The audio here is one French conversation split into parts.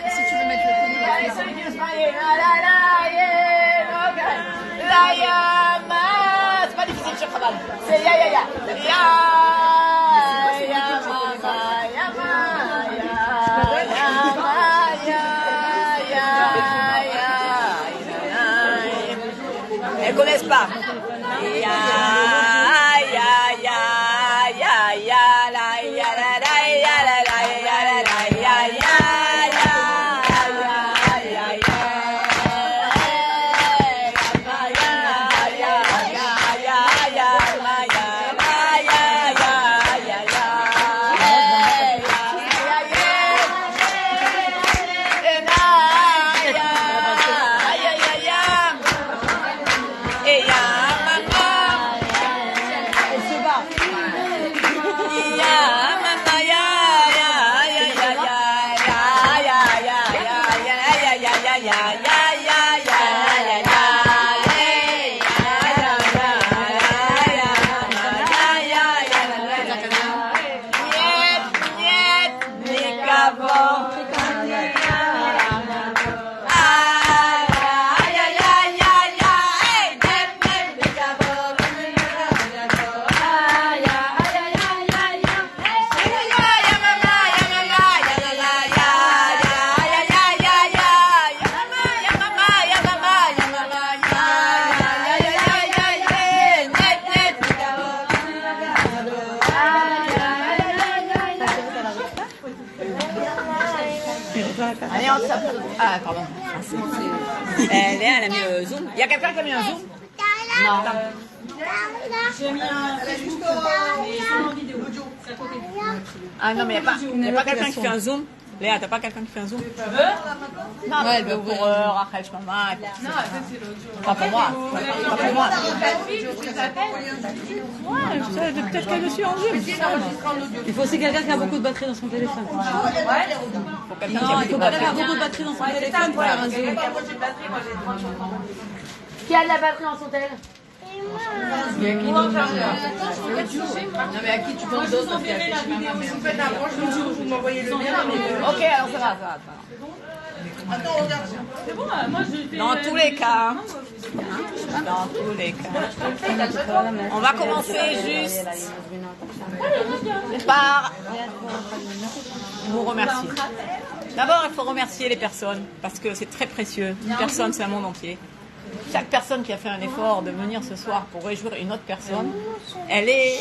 Si tu veux mettre le ton, c'est pas difficile, je Chabal. C'est ya ya ya. Ya mama, ya elles connaissent pas. Ah, pardon. Elle a mis le zoom. Il y a quelqu'un qui a mis un zoom? Non. J'ai mis un. Ah non, mais il n'y a pas quelqu'un qui fait un zoom? Léa, t'as pas quelqu'un qui fait un zoom? Non, ouais, elle veut pour Rachel Shmama. Non, c'est l'autre jour. Pas pour moi. Pas pour moi. Ouais, peut-être qu'elle me suit en zoom. Il faut aussi quelqu'un qui a beaucoup de batterie dans son téléphone. Il faut quelqu'un qui a beaucoup de batterie dans son téléphone pour faire un zoom. Qui a de la batterie dans son téléphone? Non mais à qui tu penses d'autres? Parce qu'à la vidéo, si vous faites un franchement, vous m'envoyez le lien. Ok, alors ça va. Attends, regarde. C'est bon, moi je fais. Dans tous les cas. Dans tous les cas. On va commencer juste par vous remercier. D'abord, il faut remercier les personnes parce que c'est très précieux. Une personne, c'est un monde entier. Chaque personne qui a fait un effort de venir ce soir pour réjouir une autre personne, elle est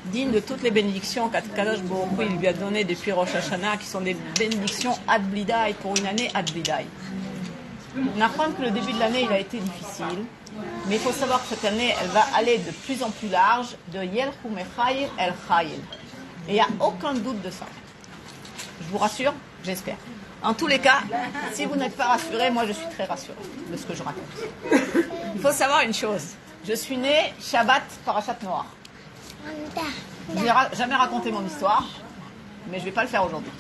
digne de toutes les bénédictions qu'Akadosh Baruch Hu lui a données depuis Rosh Hashanah, qui sont des bénédictions ad blidaï, pour une année ad blidaï. On apprend que le début de l'année, il a été difficile, mais il faut savoir que cette année, elle va aller de plus en plus large, de Yelchu Mechayil El Chayil. Et il n'y a aucun doute de ça. Je vous rassure, j'espère. En tous les cas, si vous n'êtes pas rassuré, moi je suis très rassurée de ce que je raconte. Il faut savoir une chose. Je suis née Shabbat Parashat Noach. Je n'ai jamais raconté mon histoire, mais je ne vais pas le faire aujourd'hui.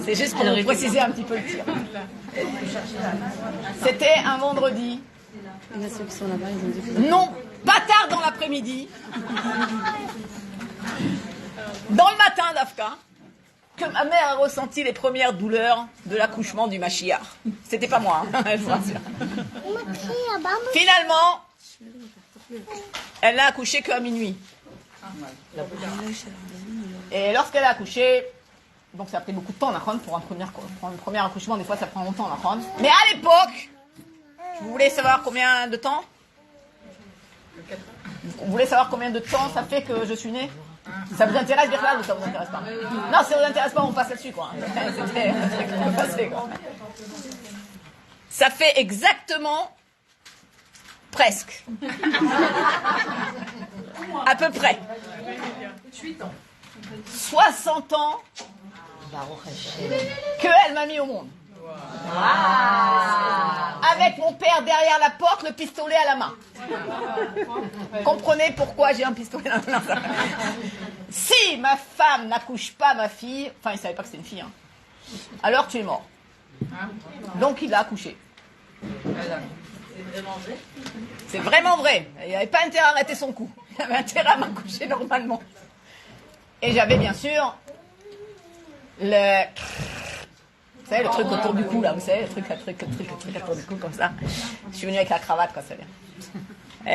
C'est juste pour vous préciser un petit peu le tir. C'était un vendredi. Non, pas tard dans l'après-midi. Dans le matin d'Afka, que ma mère a ressenti les premières douleurs de l'accouchement du Mashiach. C'était pas moi, hein, je vous rassure. Finalement, elle n'a accouché qu'à minuit. Et lorsqu'elle a accouché, donc ça a pris beaucoup de temps pour un premier accouchement, des fois ça prend longtemps. Mais à l'époque, vous voulez savoir combien de temps? Vous voulez savoir combien de temps ça fait que je suis née? Ça vous intéresse, Birlal, ou ça vous intéresse pas? Non, si ça vous intéresse pas, on passe là-dessus, quoi. C'était un truc qu'on peut passer, quoi. Ça fait exactement, presque, à peu près, 60 ans qu'elle m'a mis au monde. Avec mon père derrière la porte, le pistolet à la main. Comprenez pourquoi j'ai un pistolet dans la main. Si ma femme n'accouche pas ma fille, enfin il ne savait pas que c'était une fille, hein, alors tu es mort. Donc il l'a accouché. C'est vraiment vrai. Il n'avait pas intérêt à arrêter son coup. Il avait intérêt à m'accoucher normalement. Et j'avais bien sûr Vous savez, le truc autour du cou, là, vous savez, le truc autour du cou, comme ça. Je suis venue avec la cravate, quand ça vient. Tu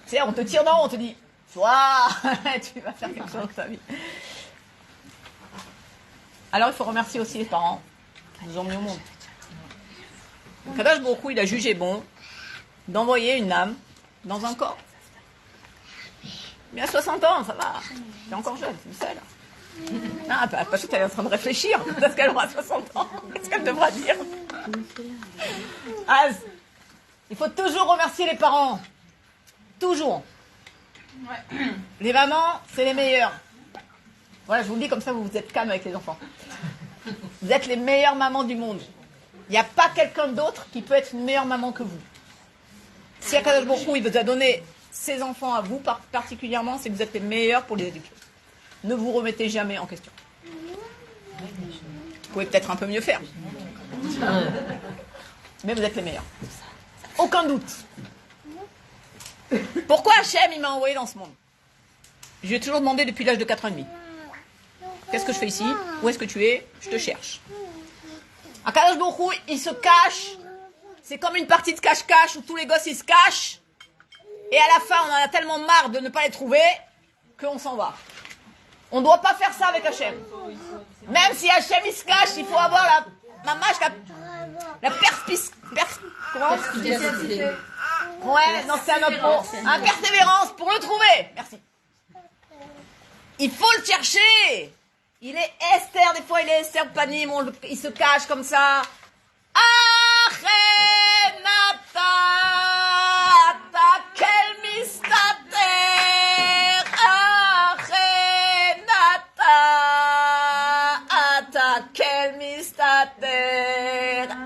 sais, on te tire dans, on te dit, toi, tu vas faire quelque chose dans ta vie. Alors, il faut remercier aussi les parents qui nous ont mis au monde. Kadosh Baruch Hu, il a jugé bon d'envoyer une âme dans un corps. Il a 60 ans, ça va. Il est encore jeune, c'est une seule. Ah, parce que tu es en train de réfléchir. Parce qu'elle aura 60 ans. Qu'est-ce qu'elle devra dire? Az, il faut toujours remercier les parents. Toujours. Les mamans, c'est les meilleures. Voilà, je vous le dis comme ça, vous êtes calme avec les enfants. Vous êtes les meilleures mamans du monde. Il n'y a pas quelqu'un d'autre qui peut être une meilleure maman que vous. Si Akadosh Baruch Hu, il vous a donné ses enfants à vous particulièrement, c'est que vous êtes les meilleurs pour les éduquer. Ne vous remettez jamais en question. Vous pouvez peut-être un peu mieux faire. Mais vous êtes les meilleurs. Aucun doute. Pourquoi Hachem, il m'a envoyé dans ce monde? Je lui ai toujours demandé depuis l'âge de 4 ans et demi. Qu'est-ce que je fais ici? Où est-ce que tu es? Je te cherche. Akadosh Baruch Hu, il se cache. C'est comme une partie de cache-cache où tous les gosses, ils se cachent. Et à la fin, on en a tellement marre de ne pas les trouver qu'on s'en va. On ne doit pas faire ça avec Hachem. Même si Hachem, il se cache, il faut avoir la ouais, non, c'est un autre mot. Persévérance pour le trouver. Merci. Il faut le chercher. Il est Esther, des fois il est Esther Panim, il se cache comme ça. Achenata, quel mystère. Achenata, quel mystère.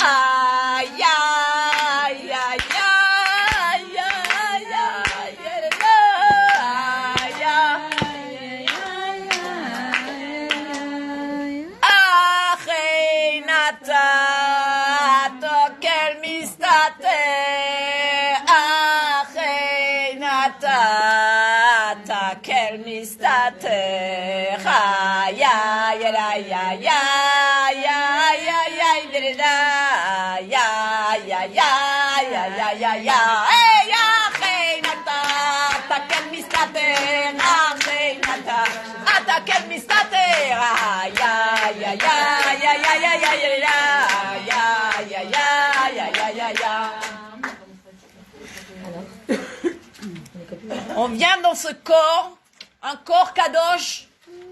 Aïe, aïe, aïe, aïe, aïe, On vient dans ce corps, un corps kadosh,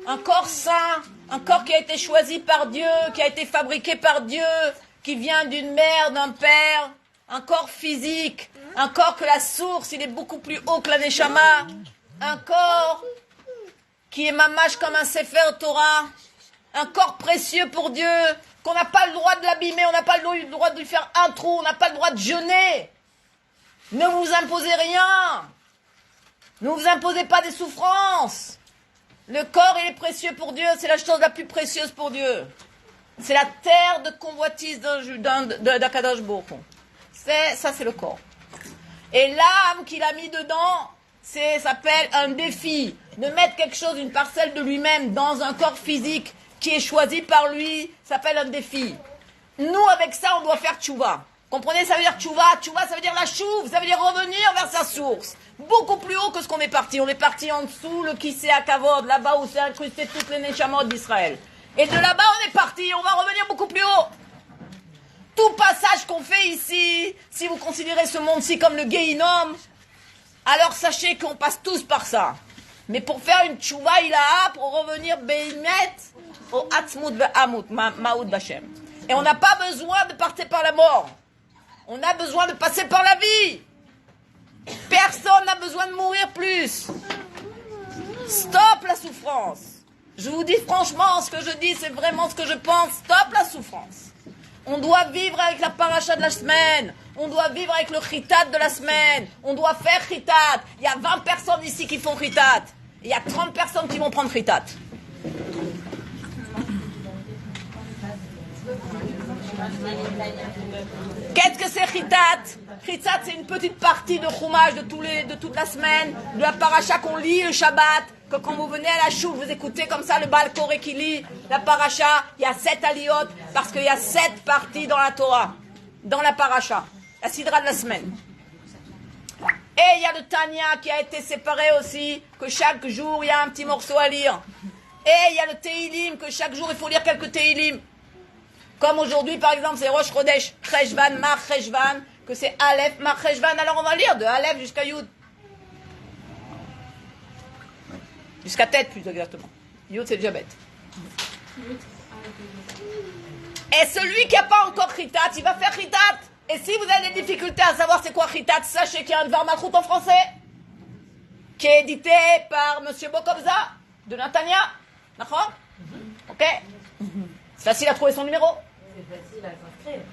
un corps saint, un corps qui a été choisi par Dieu, qui a été fabriqué par Dieu, qui vient d'une mère, d'un père, un corps physique, un corps que la source, il est beaucoup plus haut que la neshama, un corps qui est mamash comme un sefer Torah, un corps précieux pour Dieu, qu'on n'a pas le droit de l'abîmer, on n'a pas le droit de lui faire un trou, on n'a pas le droit de jeûner. Ne vous imposez rien. Ne vous imposez pas des souffrances. Le corps, il est précieux pour Dieu, c'est la chose la plus précieuse pour Dieu. C'est la terre de convoitise d'Akadosh Baruch Hu. Ça, c'est le corps. Et l'âme qu'il a mis dedans, s'appelle un défi. De mettre quelque chose, une parcelle de lui-même dans un corps physique qui est choisi par lui, s'appelle un défi. Nous, avec ça, on doit faire tchouva. Comprenez, ça veut dire tchouva. Tchouva, ça veut dire la chouve, ça veut dire revenir vers sa source. Beaucoup plus haut que ce qu'on est parti. On est parti en dessous, le Kissé à Kavod, là-bas où c'est incrusté toutes les Neshamot d'Israël. Et de là-bas, on est parti, on va revenir beaucoup plus haut. Tout passage qu'on fait ici, si vous considérez ce monde-ci comme le Gehinom, alors sachez qu'on passe tous par ça. Mais pour faire une tchouva ilaha, pour revenir Beimet, au Atzmut ve'amut, Ma'ud Bashem. Et on n'a pas besoin de partir par la mort. On a besoin de passer par la vie. Personne n'a besoin de mourir plus. Stop la souffrance. Je vous dis franchement, ce que je dis, c'est vraiment ce que je pense. Stop la souffrance. On doit vivre avec la paracha de la semaine. On doit vivre avec le chitat de la semaine. On doit faire chitat. Il y a 20 personnes ici qui font chitat. Il y a 30 personnes qui vont prendre chitat. Qu'est-ce que c'est chitat? Chitat, c'est une petite partie de chumage de toute la semaine, de la paracha qu'on lit le Shabbat. que quand vous venez à la choule, vous écoutez comme ça le Baal Koré qui lit la paracha, il y a 7 aliyot, parce qu'il y a 7 parties dans la Torah, dans la paracha, la sidra de la semaine. Et il y a le Tanya qui a été séparé aussi, que chaque jour il y a un petit morceau à lire. Et il y a le Teilim, que chaque jour il faut lire quelques Teilim. Comme aujourd'hui par exemple c'est Rosh Chodesh, Cheshvan, Mar Cheshvan, que c'est Aleph, Mar Cheshvan, alors on va lire de Aleph jusqu'à Yud. Jusqu'à tête plus exactement. Yud c'est déjà bête. Et celui qui n'a pas encore Chitat, il va faire Chitat. Et si vous avez des difficultés à savoir c'est quoi Chitat, sachez qu'il y a un Dvar Malchut en français, qui est édité par M. Bokobza, de Natania. D'accord? Ok? C'est facile à trouver son numéro. Et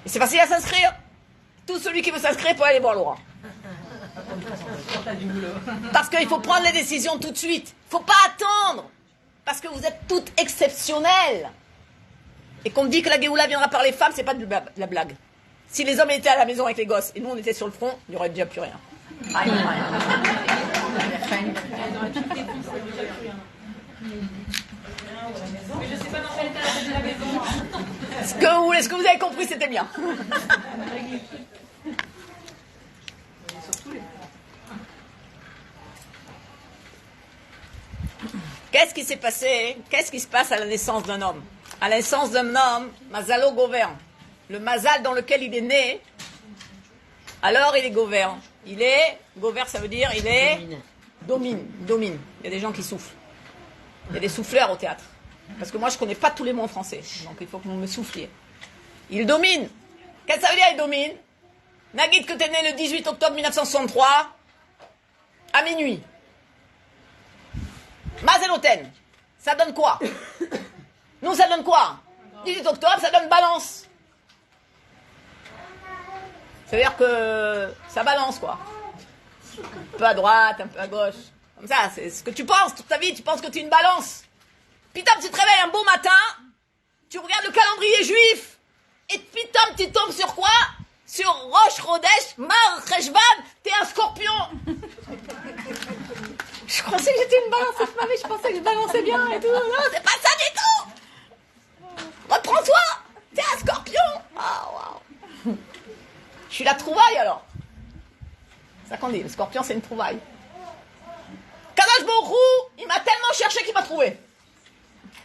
c'est facile à s'inscrire. Tout celui qui veut s'inscrire peut aller voir Laura. Parce qu'il faut prendre les décisions tout de suite. Il ne faut pas attendre. Parce que vous êtes toutes exceptionnelles. Et qu'on me dit que la Géoula viendra par les femmes, c'est pas de la blague. Si les hommes étaient à la maison avec les gosses et nous on était sur le front, il n'y aurait déjà plus rien. Ce que vous avez compris, c'était bien. Qu'est-ce qui s'est passé? Qu'est-ce qui se passe à la naissance d'un homme? À la naissance d'un homme, Mazalo gouverne. Le mazal dans lequel il est né, alors il est gouverne. Il est, gouverne ça veut dire, il est, domine. Il y a des gens qui soufflent. Il y a des souffleurs au théâtre. Parce que moi je connais pas tous les mots en français, donc il faut que vous me souffliez. Il domine. Qu'est-ce que ça veut dire il domine? Nagid que t'es né le 18 octobre 1963, à minuit. Mazeloten, ça donne quoi? Nous ça donne quoi? 18 octobre, ça donne balance. Ça veut dire que ça balance, quoi. Un peu à droite, un peu à gauche. Comme ça, c'est ce que tu penses toute ta vie. Tu penses que tu es une balance. Pitam, tu te réveilles un beau matin, tu regardes le calendrier juif, et pitam, tu tombes sur quoi? Sur Rosh Chodesh, Mar Cheshvan, t'es un scorpion. Je pensais que j'étais une balance toute ma vie, je pensais que je balançais bien et tout. Non, c'est pas ça du tout. Reprends-toi, t'es un scorpion. Ah, waouh. Je suis la trouvaille alors. C'est ça qu'on dit, le scorpion c'est une trouvaille. Kadosh Baruch Hu, il m'a tellement cherché qu'il m'a trouvé.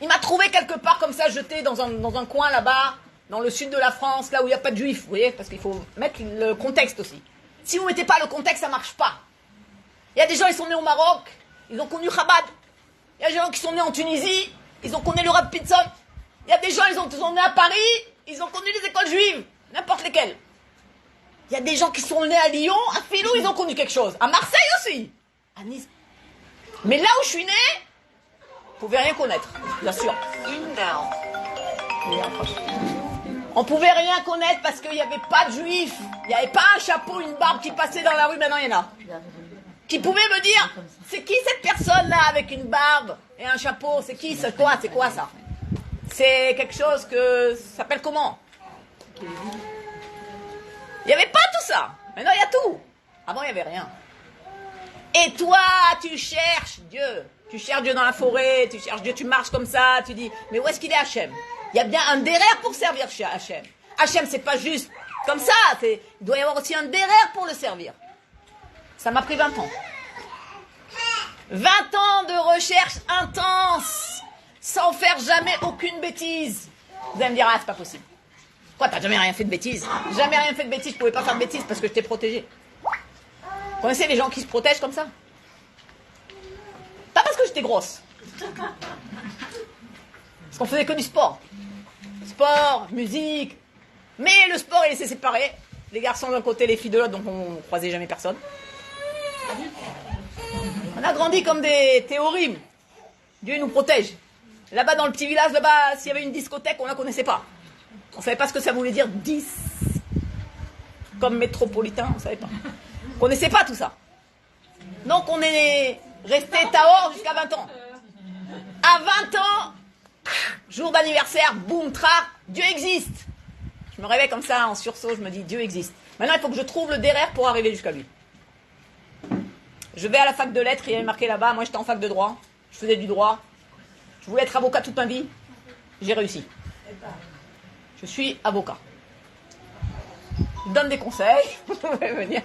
Il m'a trouvé quelque part comme ça, jeté dans un coin là-bas, dans le sud de la France, là où il n'y a pas de juifs, vous voyez, parce qu'il faut mettre le contexte aussi. Si vous ne mettez pas le contexte, ça ne marche pas. Il y a des gens, ils sont nés au Maroc, ils ont connu Chabad. Il y a des gens qui sont nés en Tunisie, ils ont connu le Rav Pinson. Il y a des gens, ils sont nés à Paris, ils ont connu les écoles juives, n'importe lesquelles. Il y a des gens qui sont nés à Lyon, à Filou, ils ont connu quelque chose. À Marseille aussi. À Nice. Mais là où je suis née, vous pouvez rien connaître, bien sûr. On pouvait rien connaître parce qu'il n'y avait pas de juifs. Il n'y avait pas un chapeau, une barbe qui passait dans la rue, maintenant il y en a. Qui pouvait me dire, c'est qui cette personne-là avec une barbe et un chapeau? C'est qui? C'est quoi ça? C'est quelque chose que... ça s'appelle comment? Il n'y avait pas tout ça. Maintenant, il y a tout. Avant, il n'y avait rien. Et toi, tu cherches Dieu. Tu cherches Dieu dans la forêt, tu cherches Dieu, tu marches comme ça, tu dis, mais où est-ce qu'il est Hachem? Il y a bien un derrière pour servir chez Hachem. Hachem, c'est pas juste comme ça. Il doit y avoir aussi un derrière pour le servir. Ça m'a pris 20 ans. 20 ans de recherche intense, sans faire jamais aucune bêtise. Vous allez me dire, ah, c'est pas possible. Quoi, t'as jamais rien fait de bêtise? Jamais rien fait de bêtise, je pouvais pas faire de bêtise parce que je t'ai protégé. Vous connaissez les gens qui se protègent comme ça? Pas parce que j'étais grosse. Parce qu'on faisait que du sport. Sport, musique. Mais le sport, il s'est séparé. Les garçons d'un côté, les filles de l'autre, donc on croisait jamais personne. On a grandi comme des théories. Dieu nous protège. Là-bas, dans le petit village, là-bas, s'il y avait une discothèque, on la connaissait pas. On ne savait pas ce que ça voulait dire 10. Comme métropolitain, on ne savait pas. On ne connaissait pas tout ça. Donc on est resté Tahor jusqu'à 20 ans. À 20 ans, jour d'anniversaire, boum, trac, Dieu existe. Je me réveille comme ça en sursaut, je me dis Dieu existe. Maintenant il faut que je trouve le derrière pour arriver jusqu'à lui. Je vais à la fac de lettres, il y avait marqué là-bas, moi j'étais en fac de droit. Je faisais du droit. Je voulais être avocat toute ma vie. J'ai réussi. Je suis avocat. Je donne des conseils. Vous pouvez venir.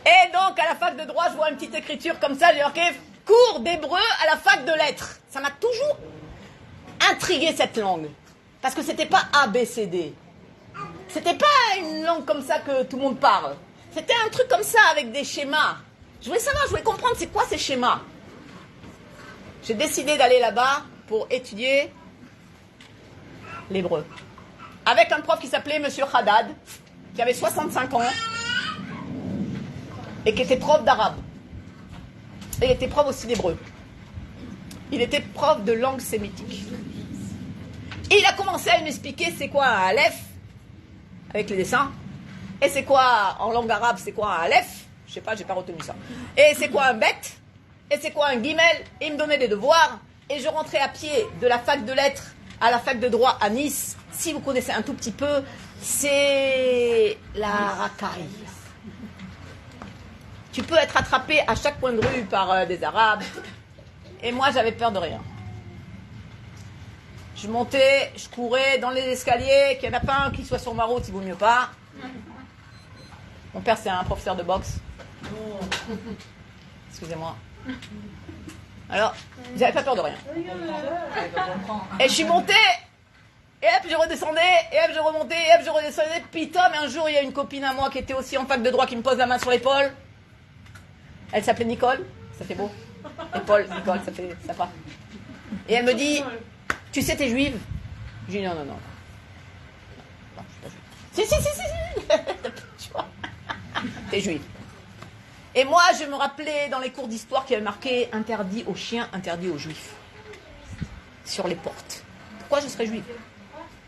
Et donc, à la fac de droit, je vois une petite écriture comme ça. J'ai marqué cours d'hébreu à la fac de lettres. Ça m'a toujours intrigué cette langue. Parce que c'était pas A, B, C, D. C'était pas une langue comme ça que tout le monde parle. C'était un truc comme ça avec des schémas. Je voulais savoir, je voulais comprendre c'est quoi ces schémas. J'ai décidé d'aller là-bas pour étudier l'hébreu. Avec un prof qui s'appelait Monsieur Haddad, qui avait 65 ans et qui était prof d'arabe. Et il était prof aussi d'hébreu. Il était prof de langue sémitique. Et il a commencé à m'expliquer c'est quoi un aleph, avec les dessins, et c'est quoi, en langue arabe, c'est quoi un aleph, je sais pas, j'ai pas retenu ça, et c'est quoi un bet, et c'est quoi un guimel, et il me donnait des devoirs, et je rentrais à pied de la fac de lettres à la fac de droit à Nice. Si vous connaissez un tout petit peu, c'est la racaille. Tu peux être attrapé à chaque coin de rue par des Arabes, et moi j'avais peur de rien. Je montais, je courais dans les escaliers, qu'il n'y en a pas un qui soit sur ma route, il vaut mieux pas. Mon père, c'est un professeur de boxe. Excusez-moi. Alors, j'avais pas peur de rien. Et je suis montée, et hop, je redescendais, et hop, je remontais, et hop, je redescendais. Puis, Tom, un jour, il y a une copine à moi qui était aussi en fac de droit qui me pose la main sur l'épaule. Elle s'appelait Nicole, ça fait beau. Épaule, Nicole, ça fait sympa. Et elle me dit... Tu sais, t'es juive? Je dis non. Non, je suis pas juive. Si. Tu vois. T'es juive. Et moi, je me rappelais dans les cours d'histoire qu'il y avait marqué interdit aux chiens, interdit aux juifs. Sur les portes. Pourquoi je serais juive?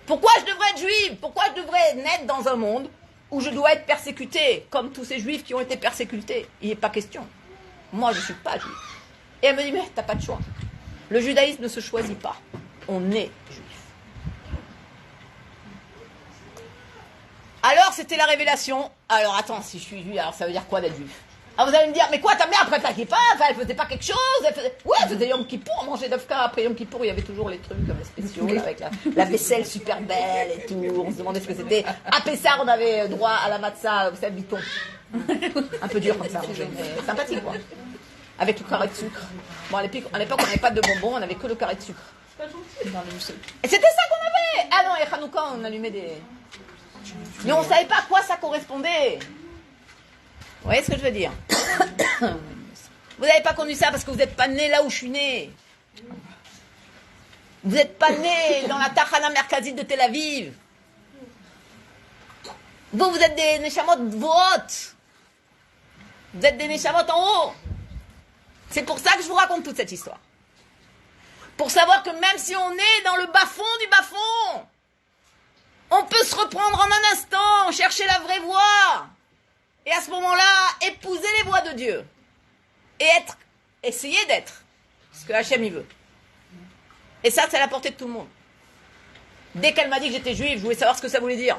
Pourquoi je devrais être juive? Pourquoi je devrais naître dans un monde où je dois être persécutée, comme tous ces juifs qui ont été persécutés? Il n'est pas question. Moi, je ne suis pas juive. Et elle me dit, mais t'as pas de choix. Le judaïsme ne se choisit pas. On est juif. Alors, c'était la révélation. Alors, attends, si je suis juif, alors ça veut dire quoi d'être juif? Alors, vous allez me dire, mais quoi, ta mère, après, t'inquiète pas, elle faisait pas quelque chose, ouais, elle faisait Yom Kippour, manger d'Afka. Après Yom Kippour, il y avait toujours les trucs comme les spéciaux, là, avec la vaisselle super belle et tout. On se demandait ce que c'était. À Pessar, on avait droit à la matzah, vous savez, biton. Un peu dur comme ça à manger, mais sympathique, quoi. Avec le carré de sucre. Bon, à l'époque, on n'avait pas de bonbons, on avait que le carré de sucre. Et c'était ça qu'on avait. Ah non, et Hanouka, on allumait des... Mais on ne savait pas à quoi ça correspondait. Vous voyez ce que je veux dire? Vous n'avez pas connu ça parce que vous n'êtes pas né là où je suis né. Vous n'êtes pas né dans la Tachana Merkazit de Tel Aviv. Vous êtes des Neshamot Dvorot. Vous êtes des Neshamot en haut. C'est pour ça que je vous raconte toute cette histoire. Pour savoir que même si on est dans le bas-fond du bas-fond, on peut se reprendre en un instant, chercher la vraie voie. Et à ce moment-là, épouser les voies de Dieu. Et essayer d'être ce que Hachem y veut. Et ça, c'est à la portée de tout le monde. Dès qu'elle m'a dit que j'étais juive, je voulais savoir ce que ça voulait dire.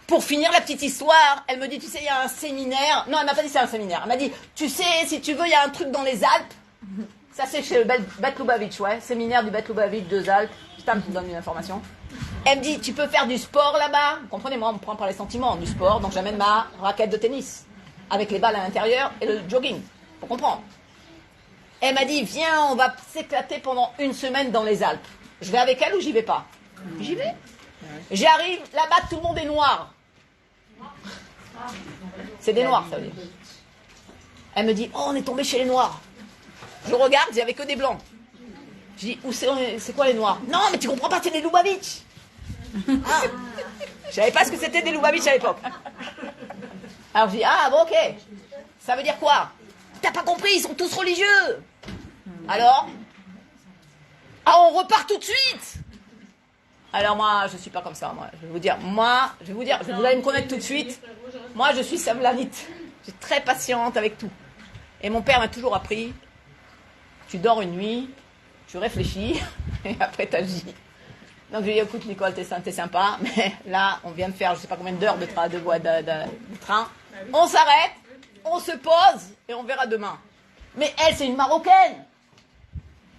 Pour finir la petite histoire, elle me dit, tu sais, il y a un séminaire. Non, elle m'a pas dit c'est un séminaire. Elle m'a dit, tu sais, si tu veux, il y a un truc dans les Alpes. Ça, c'est chez le Bet Lubavitch, ouais. Séminaire du Bet Lubavitch, 2 Alpes. Putain, tu me donnes une information. Elle me dit, tu peux faire du sport là-bas. Vous comprenez, moi, on me prend par les sentiments, du sport. Donc, j'amène ma raquette de tennis. Avec les balles à l'intérieur et le jogging. Faut comprendre. Elle m'a dit, viens, on va s'éclater pendant 1 semaine dans les Alpes. Je vais avec elle ou j'y vais pas? J'y vais. J'arrive, là-bas, tout le monde est noir. C'est des noirs, ça veut dire. Elle me dit, oh, on est tombé chez les noirs. Je regarde, il n'y avait que des blancs. Je dis, c'est quoi les noirs? Non, mais tu comprends pas, c'est des Lubavitch. Ah. Je savais pas ce que c'était des Lubavitch à l'époque. Alors je dis, ah bon, ok. Ça veut dire quoi? T'as pas compris, ils sont tous religieux. Alors? Ah, on repart tout de suite. Alors moi, je suis pas comme ça. Moi, je vais vous dire, vous allez me connaître tout de suite. Moi, je suis samlanite. Je suis très patiente avec tout. Et mon père m'a toujours appris, tu dors une nuit, tu réfléchis, et après t'agis. Donc je lui ai dit, écoute Nicole, t'es sympa, mais là, on vient de faire je sais pas combien d'heures de train. On s'arrête, on se pose et on verra demain. Mais elle, c'est une Marocaine.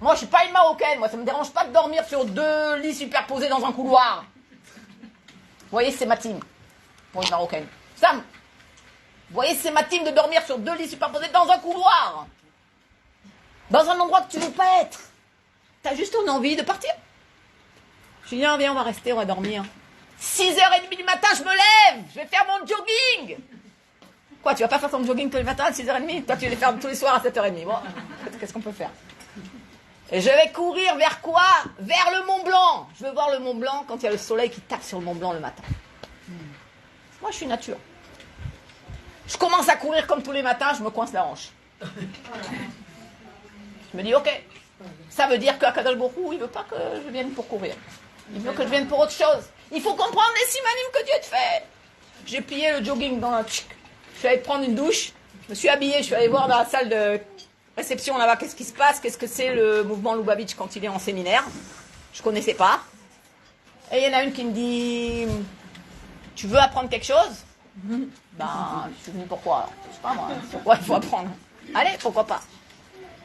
Moi, je suis pas une Marocaine. Moi, ça me dérange pas de dormir sur 2 lits superposés dans un couloir. Vous voyez, c'est ma team pour une Marocaine. Sam, vous voyez, c'est ma team de dormir sur 2 lits superposés dans un couloir. Dans un endroit que tu veux pas être. T'as juste envie de partir. Je lui dis, viens, on va rester, on va dormir. 6h30 du matin, je me lève. Je vais faire mon jogging. Quoi, tu vas pas faire ton jogging tous les matins à 6h30? Toi, tu vas le faire tous les soirs à 7h30. Bon, qu'est-ce qu'on peut faire? Et je vais courir vers quoi? Vers le Mont Blanc. Je veux voir le Mont Blanc quand il y a le soleil qui tape sur le Mont Blanc le matin. Moi, je suis nature. Je commence à courir comme tous les matins, je me coince la hanche. Je me dis, ok, ça veut dire qu'Akadosh Baruch Hu, il veut pas que je vienne pour courir. Il veut que je vienne pour autre chose. Il faut comprendre les simanim que Dieu te fait. J'ai plié le jogging dans la tchik. Je suis allée prendre une douche. Je me suis habillée. Je suis allée voir dans la salle de réception là-bas qu'est-ce qui se passe. Qu'est-ce que c'est le mouvement Lubavitch quand il est en séminaire. Je connaissais pas. Et il y en a une qui me dit, tu veux apprendre quelque chose? Ben, je suis venue pourquoi? Je sais pas moi. Pourquoi il faut apprendre? Allez, pourquoi pas?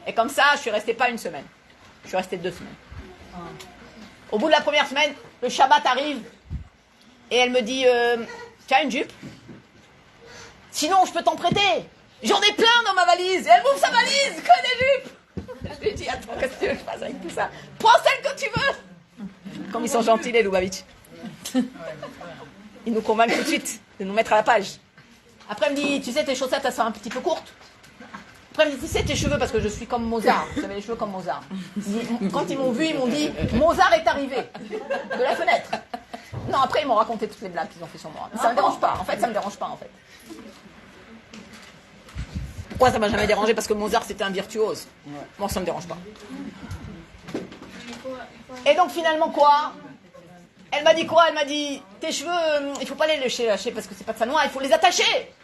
Et comme ça, je suis restée pas une semaine. Je suis restée 2 semaines. Au bout de la première semaine, le Shabbat arrive et elle me dit, tu as une jupe? Sinon, je peux t'en prêter. J'en ai plein dans ma valise. Et elle m'ouvre sa valise, que des jupes. Je lui ai dit, attends, qu'est-ce que tu veux que je fasse avec tout ça? Prends celle que tu veux. Comme ils sont gentils, les Lubavitch. Ils nous convainquent tout de suite de nous mettre à la page. Après, elle me dit, tu sais, tes chaussettes, elles sont un petit peu courtes. Après, elle me dit, tu sais, tes cheveux, parce que je suis comme Mozart. J'avais les cheveux comme Mozart. Quand ils m'ont vu, ils m'ont dit, Mozart est arrivé. De la fenêtre. Non, après, ils m'ont raconté toutes les blagues qu'ils ont fait sur moi. Mais ça me dérange pas. En fait, ça me dérange pas, en fait. Pourquoi ça m'a jamais dérangé? Parce que Mozart, c'était un virtuose. Moi, ça me dérange pas. Et donc, finalement, quoi? Elle m'a dit quoi? Elle m'a dit, tes cheveux, il faut pas les lâcher parce que c'est pas de sa noix, il faut les attacher.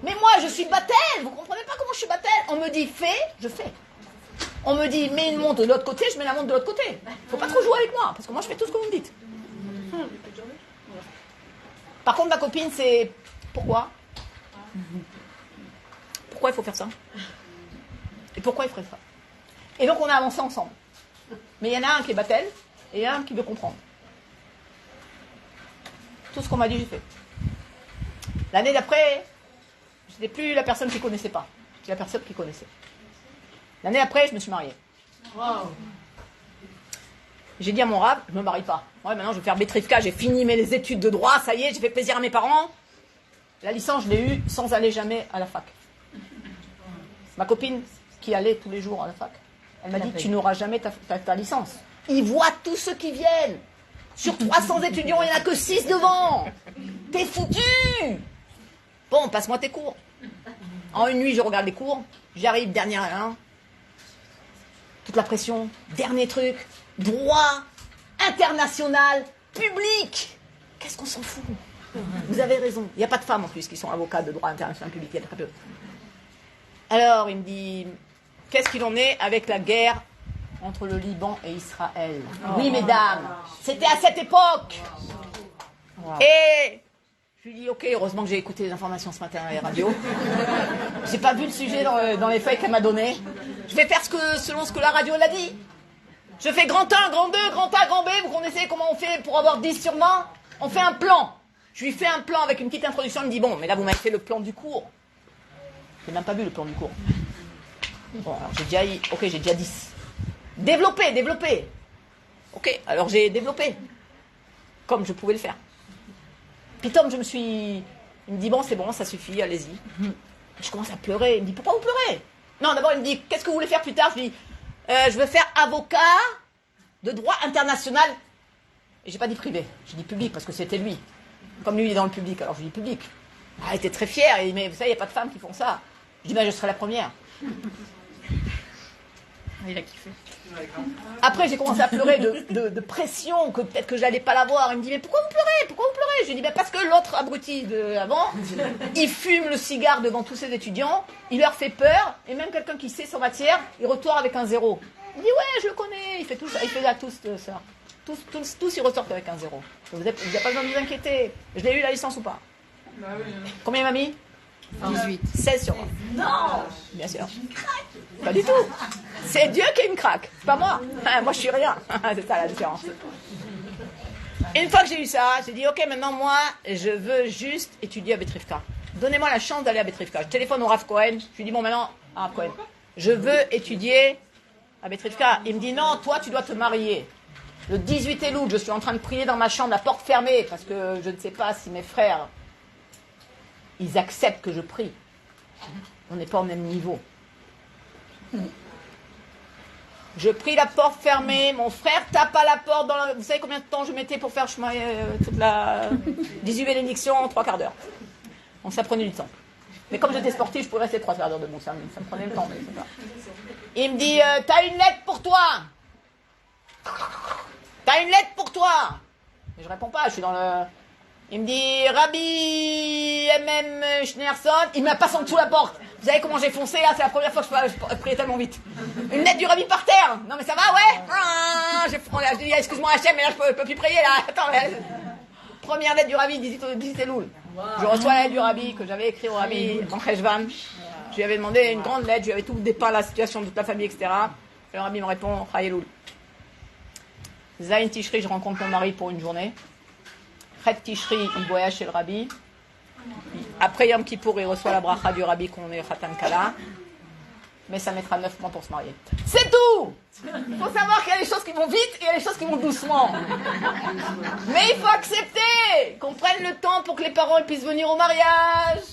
Mais moi, je suis Batel, vous comprenez pas comment je suis Batel? On me dit, fais, je fais. On me dit, mets une montre de l'autre côté, je mets la montre de l'autre côté. Faut pas trop jouer avec moi, parce que moi, je fais tout ce que vous me dites. Par contre, ma copine, c'est, pourquoi? Pourquoi il faut faire ça? Et pourquoi il ferait ça? Et donc, on a avancé ensemble. Mais il y en a un qui est Batel, et il y en a un qui veut comprendre. Tout ce qu'on m'a dit, j'ai fait. L'année d'après, je n'étais plus la personne qui ne connaissait pas. J'étais la personne qui connaissait. L'année après, je me suis mariée. Wow. J'ai dit à mon rab, je ne me marie pas. Ouais, maintenant, je vais faire Betrivka, j'ai fini mes études de droit, ça y est, j'ai fait plaisir à mes parents. La licence, je l'ai eue sans aller jamais à la fac. Ma copine, qui allait tous les jours à la fac, elle m'a dit, tu n'auras jamais ta licence. Ils voient tous ceux qui viennent. Sur 300 étudiants, il n'y en a que 6 devant. T'es foutu. Bon, passe-moi tes cours. En une nuit, je regarde les cours. J'arrive, dernière hein. Toute la pression. Dernier truc. Droit. International. Public. Qu'est-ce qu'on s'en fout? Vous avez raison. Il n'y a pas de femmes en plus qui sont avocats de droit international public. Il y a très peu. Alors, il me dit, qu'est-ce qu'il en est avec la guerre entre le Liban et Israël? Oui, mesdames, c'était à cette époque. Et je lui dis, ok, heureusement que j'ai écouté les informations ce matin à la radio. J'ai pas vu le sujet dans les feuilles qu'elle m'a donné. Je vais faire selon ce que la radio l'a dit. Je fais grand 1, grand 2, grand A, grand B. Vous connaissez comment on fait pour avoir 10 sur 20? On fait un plan. Je lui fais un plan avec une petite introduction. Il me dit, bon, mais là, vous m'avez fait le plan du cours. J'ai même pas vu le plan du cours. Bon, alors j'ai déjà 10. Développer. Ok, alors j'ai développé. Comme je pouvais le faire. Puis Tom, il me dit, bon, c'est bon, ça suffit, allez-y. Je commence à pleurer. Il me dit, pourquoi vous pleurez? Non, d'abord, il me dit, qu'est-ce que vous voulez faire plus tard? Je lui dis, je veux faire avocat de droit international. Et j'ai pas dit privé, j'ai dit public, parce que c'était lui. Comme lui, il est dans le public, alors je dis public. Ah, il était très fier, il dit, mais vous savez, il n'y a pas de femmes qui font ça. Je dis, ben, je serai la première. Il a kiffé. Après, j'ai commencé à pleurer de pression, que peut-être que je n'allais pas l'avoir. Il me dit, mais pourquoi vous pleurez? Je lui dis, ben, parce que l'autre abruti avant, il fume le cigare devant tous ses étudiants, il leur fait peur, et même quelqu'un qui sait son matière, il retourne avec un 0. Il dit, ouais, je le connais, il fait tout ça, il fait là tous ça. Tous ils ressortent avec un 0. Vous n'avez pas besoin de vous inquiéter. Je l'ai eu la licence ou pas? Bah oui. Combien il m'a mis? 18. 16 sur 20. Non. Bien sûr. Pas du tout. C'est Dieu qui est une craque. C'est pas moi. Moi, je suis rien. C'est ça la différence. Une fois que j'ai eu ça, j'ai dit, ok, maintenant, moi, je veux juste étudier à Betrivka. Donnez-moi la chance d'aller à Betrivka. Je téléphone au Rav Cohen. Je lui dis, bon, maintenant, Rav Cohen, je veux étudier à Betrivka. Il me dit, non, toi, tu dois te marier. Le 18 Elul, je suis en train de prier dans ma chambre, la porte fermée, parce que je ne sais pas si mes frères, ils acceptent que je prie. On n'est pas au même niveau. Je prie la porte fermée, mon frère tape à la porte. Vous savez combien de temps je mettais pour faire toute la 18 bénédictions en 3 quarts d'heure. Donc ça prenait du temps. Mais comme j'étais sportif, je pouvais rester 3 quarts d'heure debout. Ça me prenait le temps. Mais c'est pas. Il me dit, t'as une lettre pour toi. T'as une lettre pour toi. Mais je réponds pas, je suis dans le... Il me dit, Rabbi MM Schneerson, il me la passe en dessous la porte. Vous savez comment j'ai foncé là? C'est la première fois que je priais tellement vite. Une lettre du Rabbi par terre. Non mais ça va, ouais. Je dis, excuse-moi Hachem, mais là je peux plus prier là. Attends, première lettre du Rabbi, 18 Elul. Je reçois la lettre du Rabbi que j'avais écrit au Rabbi en Cheshvan. Je lui avais demandé une grande lettre, je lui avais tout dépeint la situation de toute la famille, etc. Et le Rabbi me répond, Chai Elul. Zayin Tishri, je rencontre mon mari pour une journée. Chet Tishri, il voyage chez le Rabbi. Après Yom Kippour, il reçoit la bracha du Rabbi qu'on est Khatan Kala. Mais ça mettra 9 mois pour se marier. C'est tout! Il faut savoir qu'il y a des choses qui vont vite et il y a des choses qui vont doucement. Mais il faut accepter qu'on prenne le temps pour que les parents puissent venir au mariage.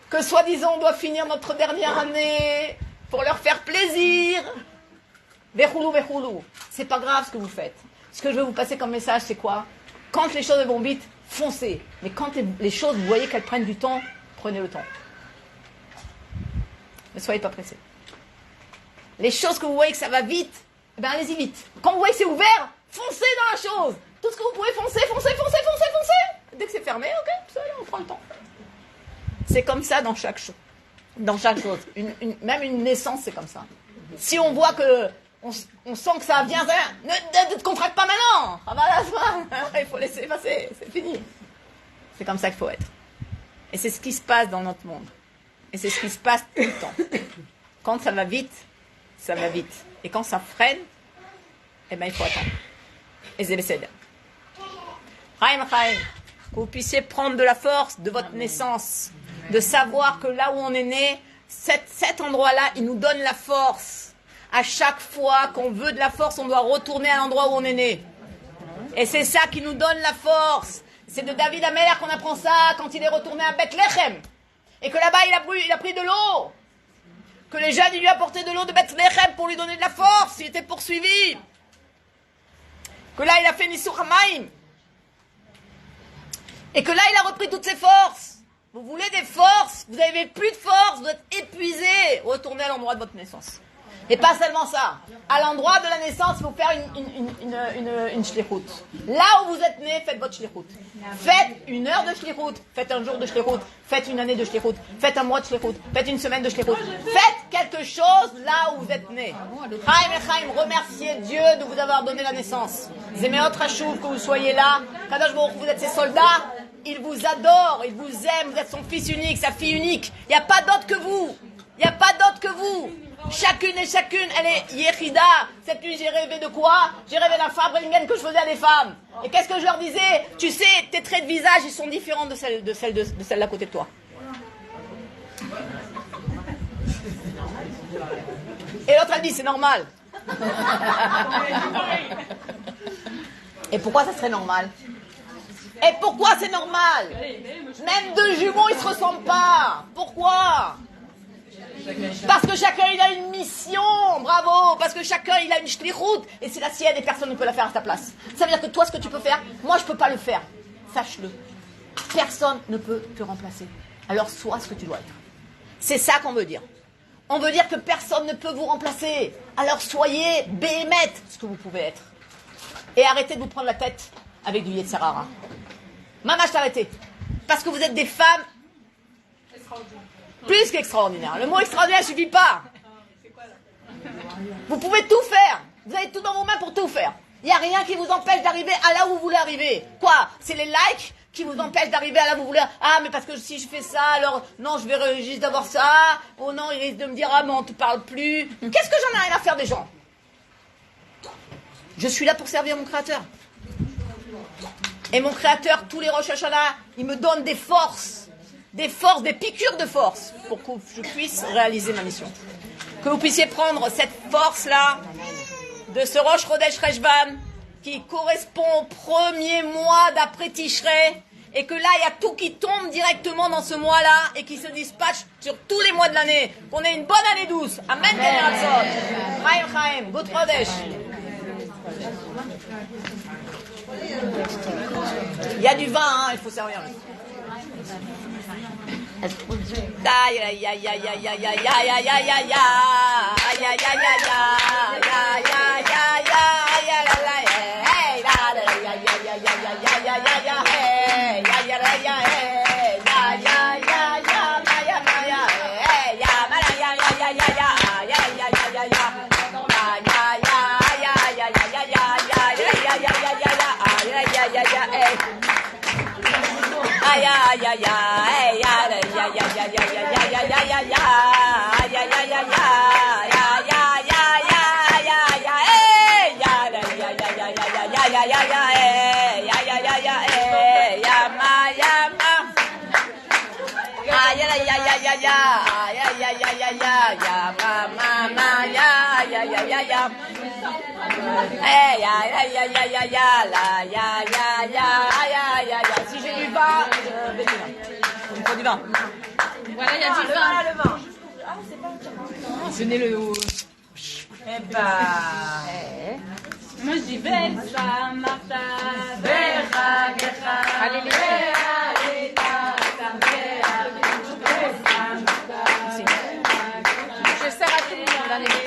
Que soi-disant on doit finir notre dernière année pour leur faire plaisir. Vechoulou, vechoulou. C'est pas grave ce que vous faites. Ce que je veux vous passer comme message, c'est quoi? Quand les choses vont vite, foncez. Mais quand les choses, vous voyez qu'elles prennent du temps, prenez le temps. Ne soyez pas pressés. Les choses que vous voyez que ça va vite, eh ben allez-y vite. Quand vous voyez que c'est ouvert, foncez dans la chose. Tout ce que vous pouvez, foncez. Dès que c'est fermé, ok, ça, on prend le temps. C'est comme ça dans chaque chose. Même une naissance, c'est comme ça. Si on voit que on sent que ça vient, ne te contracte pas maintenant. Il faut laisser passer, c'est fini. C'est comme ça qu'il faut être. Et c'est ce qui se passe dans notre monde. Et c'est ce qui se passe tout le temps. Quand ça va vite, ça va vite. Et quand ça freine, eh ben il faut attendre. Et c'est l'essai. Chaim, que vous puissiez prendre de la force de votre naissance, de savoir que là où on est né, cet endroit-là, il nous donne la force. À chaque fois qu'on veut de la force, on doit retourner à l'endroit où on est né. Et c'est ça qui nous donne la force. C'est de David Ameller qu'on apprend ça quand il est retourné à Bethléem. Et que là-bas, il a pris de l'eau. Que les jeunes, ils lui apportaient de l'eau de Bethléem pour lui donner de la force. Il était poursuivi. Que là, il a fait Nissur Hamaim. Et que là, il a repris toutes ses forces. Vous voulez des forces? Vous n'avez plus de force. Vous êtes épuisé. Retournez à l'endroit de votre naissance. Et pas seulement ça. À l'endroit de la naissance, il faut faire une shlichut. Là où vous êtes né, faites votre shlichut. Faites 1 heure de shlichut. Faites un jour de shlichut. Faites une année de shlichut. Faites un mois de shlichut. Faites une semaine de shlichut. Faites quelque chose là où vous êtes né. Chaim et Chaim, remerciez Dieu de vous avoir donné la naissance. Zéméot Rachouv, que vous soyez là. Kadosh Baruch, vous êtes ses soldats. Il vous adore, il vous aime. Vous êtes son fils unique, sa fille unique. Il n'y a pas d'autre que vous. Il n'y a pas d'autre que vous. Chacune et chacune, elle est Yechida. Cette nuit, j'ai rêvé de quoi? J'ai rêvé d'un Farbringen que je faisais à des femmes. Et qu'est-ce que je leur disais? Tu sais, tes traits de visage, ils sont différents de celle à côté de toi. Et l'autre, elle dit, c'est normal. Et pourquoi ça serait normal? Et pourquoi c'est normal? Même 2 jumeaux, ils se ressemblent pas. Pourquoi? Parce que chacun il a une mission, bravo. Parce que chacun il a une shlichut et c'est la sienne et personne ne peut la faire à ta place. Ça veut dire que toi ce que tu peux faire, moi je peux pas le faire. Sache-le. Personne ne peut te remplacer. Alors sois ce que tu dois être. C'est ça qu'on veut dire. On veut dire que personne ne peut vous remplacer. Alors soyez béhémet ce que vous pouvez être. Et arrêtez de vous prendre la tête avec du Yetzer Hara. Mamash, arrêtez. Parce que vous êtes des femmes plus qu'extraordinaires. Le mot extraordinaire ne suffit pas. Vous pouvez tout faire. Vous avez tout dans vos mains pour tout faire. Il n'y a rien qui vous empêche d'arriver à là où vous voulez arriver. Quoi? C'est les likes qui vous empêche d'arriver à là, vous voulez, ah, mais parce que si je fais ça, alors, non, je vais risque d'avoir ça, oh non, il risque de me dire, ah, mais on te parle plus. Qu'est-ce que j'en ai rien à faire des gens? Je suis là pour servir mon Créateur. Et mon Créateur, tous les Rosh Hashanah, il me donne des forces, des piqûres de force, pour que je puisse réaliser ma mission. Que vous puissiez prendre cette force-là, de ce Rosh Chodesh Reshvan, qui correspond au premier mois d'après Tishrei, et que là, il y a tout qui tombe directement dans ce mois-là, et qui se dispatche sur tous les mois de l'année. Qu'on ait une bonne année douce. Amen, Chaim, Chaim, Good Chodesh. Il y a du vin, hein, il faut servir. Si j'ai du vin, il faut du vin. Voilà, il y a du vin. Le vin. Venez le haut. Eh ben. Moi je dis Belsa, Martha, Becha, Gecha. Alléluia. Je sers à tout le monde, allez.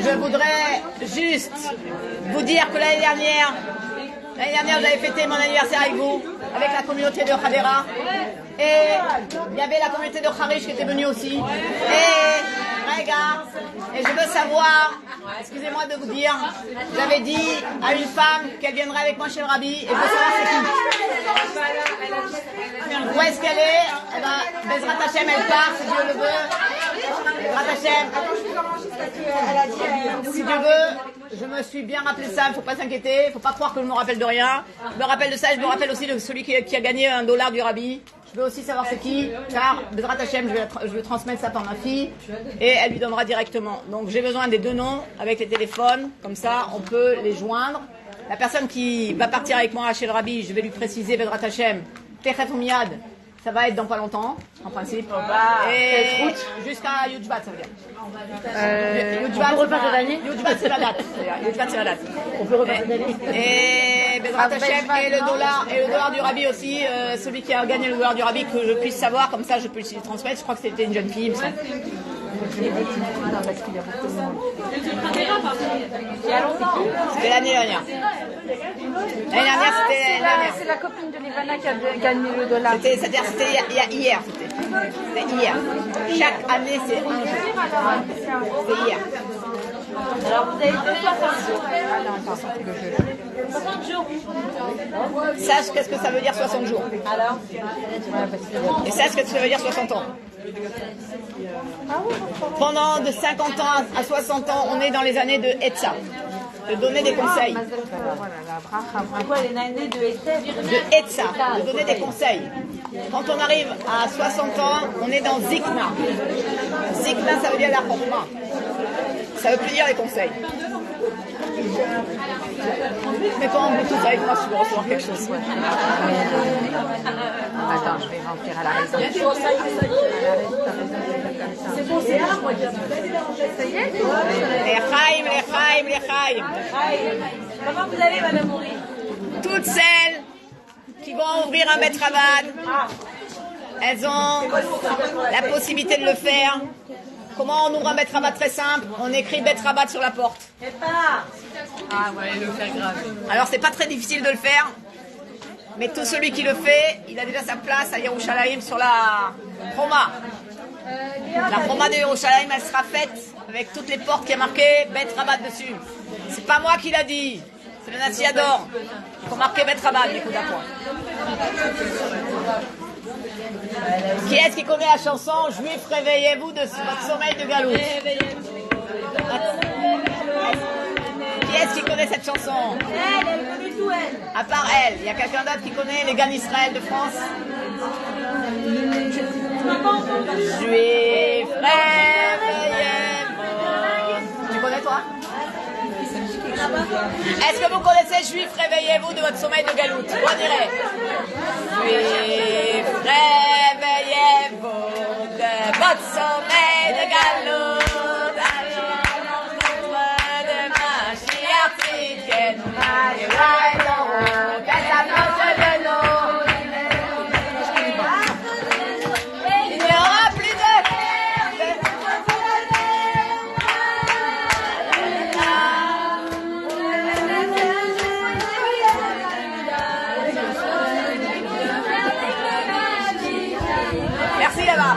Je voudrais juste vous dire que l'année dernière, j'avais fêté mon anniversaire avec vous, avec la communauté de Hadera. Et il y avait la communauté de Harish qui était venue aussi. Et regarde, et je veux savoir, excusez-moi de vous dire, j'avais dit à une femme qu'elle viendrait avec moi chez le Rabbi, et je veux savoir c'est qui. Où est-ce qu'elle est? Eh ben, Bezrat Hashem, elle part, si Dieu le veut. Bezrat Hashem. Si Dieu veut, je me suis bien rappelé ça, il ne faut pas s'inquiéter, il ne faut pas croire que je me rappelle de rien. Je me rappelle de ça, je me rappelle aussi de celui qui a gagné $1 du Rabbi. Je veux aussi savoir c'est qui, car Bezrat Hashem, je vais transmettre ça par ma fille, et elle lui donnera directement. Donc j'ai besoin des deux noms avec les téléphones, comme ça on peut les joindre. La personne qui va partir avec moi chez le Rabbi, je vais lui préciser Bezrat Hashem, Techef Miyad, ça va être dans pas longtemps, en principe. Et jusqu'à Yudjbat, ça veut dire. On peut repartir d'année. Yudjbat, c'est la date. Yudjbat, c'est la date. On peut repartir d'année. Et Bezrat Hashem et le dollar du Rabbi aussi, celui qui a gagné le dollar du Rabbi, que je puisse savoir, comme ça je peux lui transmettre. Je crois que c'était une jeune fille, il me semble. C'était l'année dernière. L'année dernière, C'est la copine de Livana qui a gagné le $. C'est-à-dire, c'était hier. C'était hier. Chaque année, c'est un jour. C'est hier. Alors vous avez 60 jours. 60 jours. Sache qu'est-ce que ça veut dire 60 jours. Alors Et sache qu'est-ce que ça veut dire 60 ans. Pendant de 50 ans à 60 ans, on est dans les années de Etza. De donner des conseils. De Etza, de donner des conseils. Quand on arrive à 60 ans, on est dans Zikna. Zikna, ça veut dire la chokma. Ça veut plus dire les conseils. Mais quand on veut tout ça avec moi, je peux recevoir quelque chose. attends, je vais remplir à la raison. C'est bon, c'est là, moi. Ça y est? L'Echaim. Lechaim. Comment vous allez, Madame Moury? Toutes celles qui vont ouvrir un Bet Rabat, elles ont la possibilité de le faire. Comment on ouvre un Bet Rabat? Très simple, on écrit Bet Rabat sur la porte. Ah ouais, le faire grave. Alors c'est pas très difficile de le faire, mais tout celui qui le fait, il a déjà sa place à Yerushalayim sur la Proma. La Proma de Yerushalayim, elle sera faite avec toutes les portes qui a marqué Bet Rabat dessus. C'est pas moi qui l'a dit, c'est le Nassi Ador. Il faut marquer Bet Rabat, écoute à toi. Qui est-ce qui connaît la chanson Juifs, réveillez-vous de votre sommeil de Galout? Qui est-ce qui connaît cette chanson? Elle connaît tout, elle. À part elle, il y a quelqu'un d'autre qui connaît les Gan Israël de France? Juifs, réveillez-vous. Tu connais toi? Est-ce que vous connaissez Juifs, réveillez-vous de votre sommeil de Galout? On dirait. Juifs, réveillez-vous de votre sommeil de Galout. Il n'y aura plus de... Merci là-bas.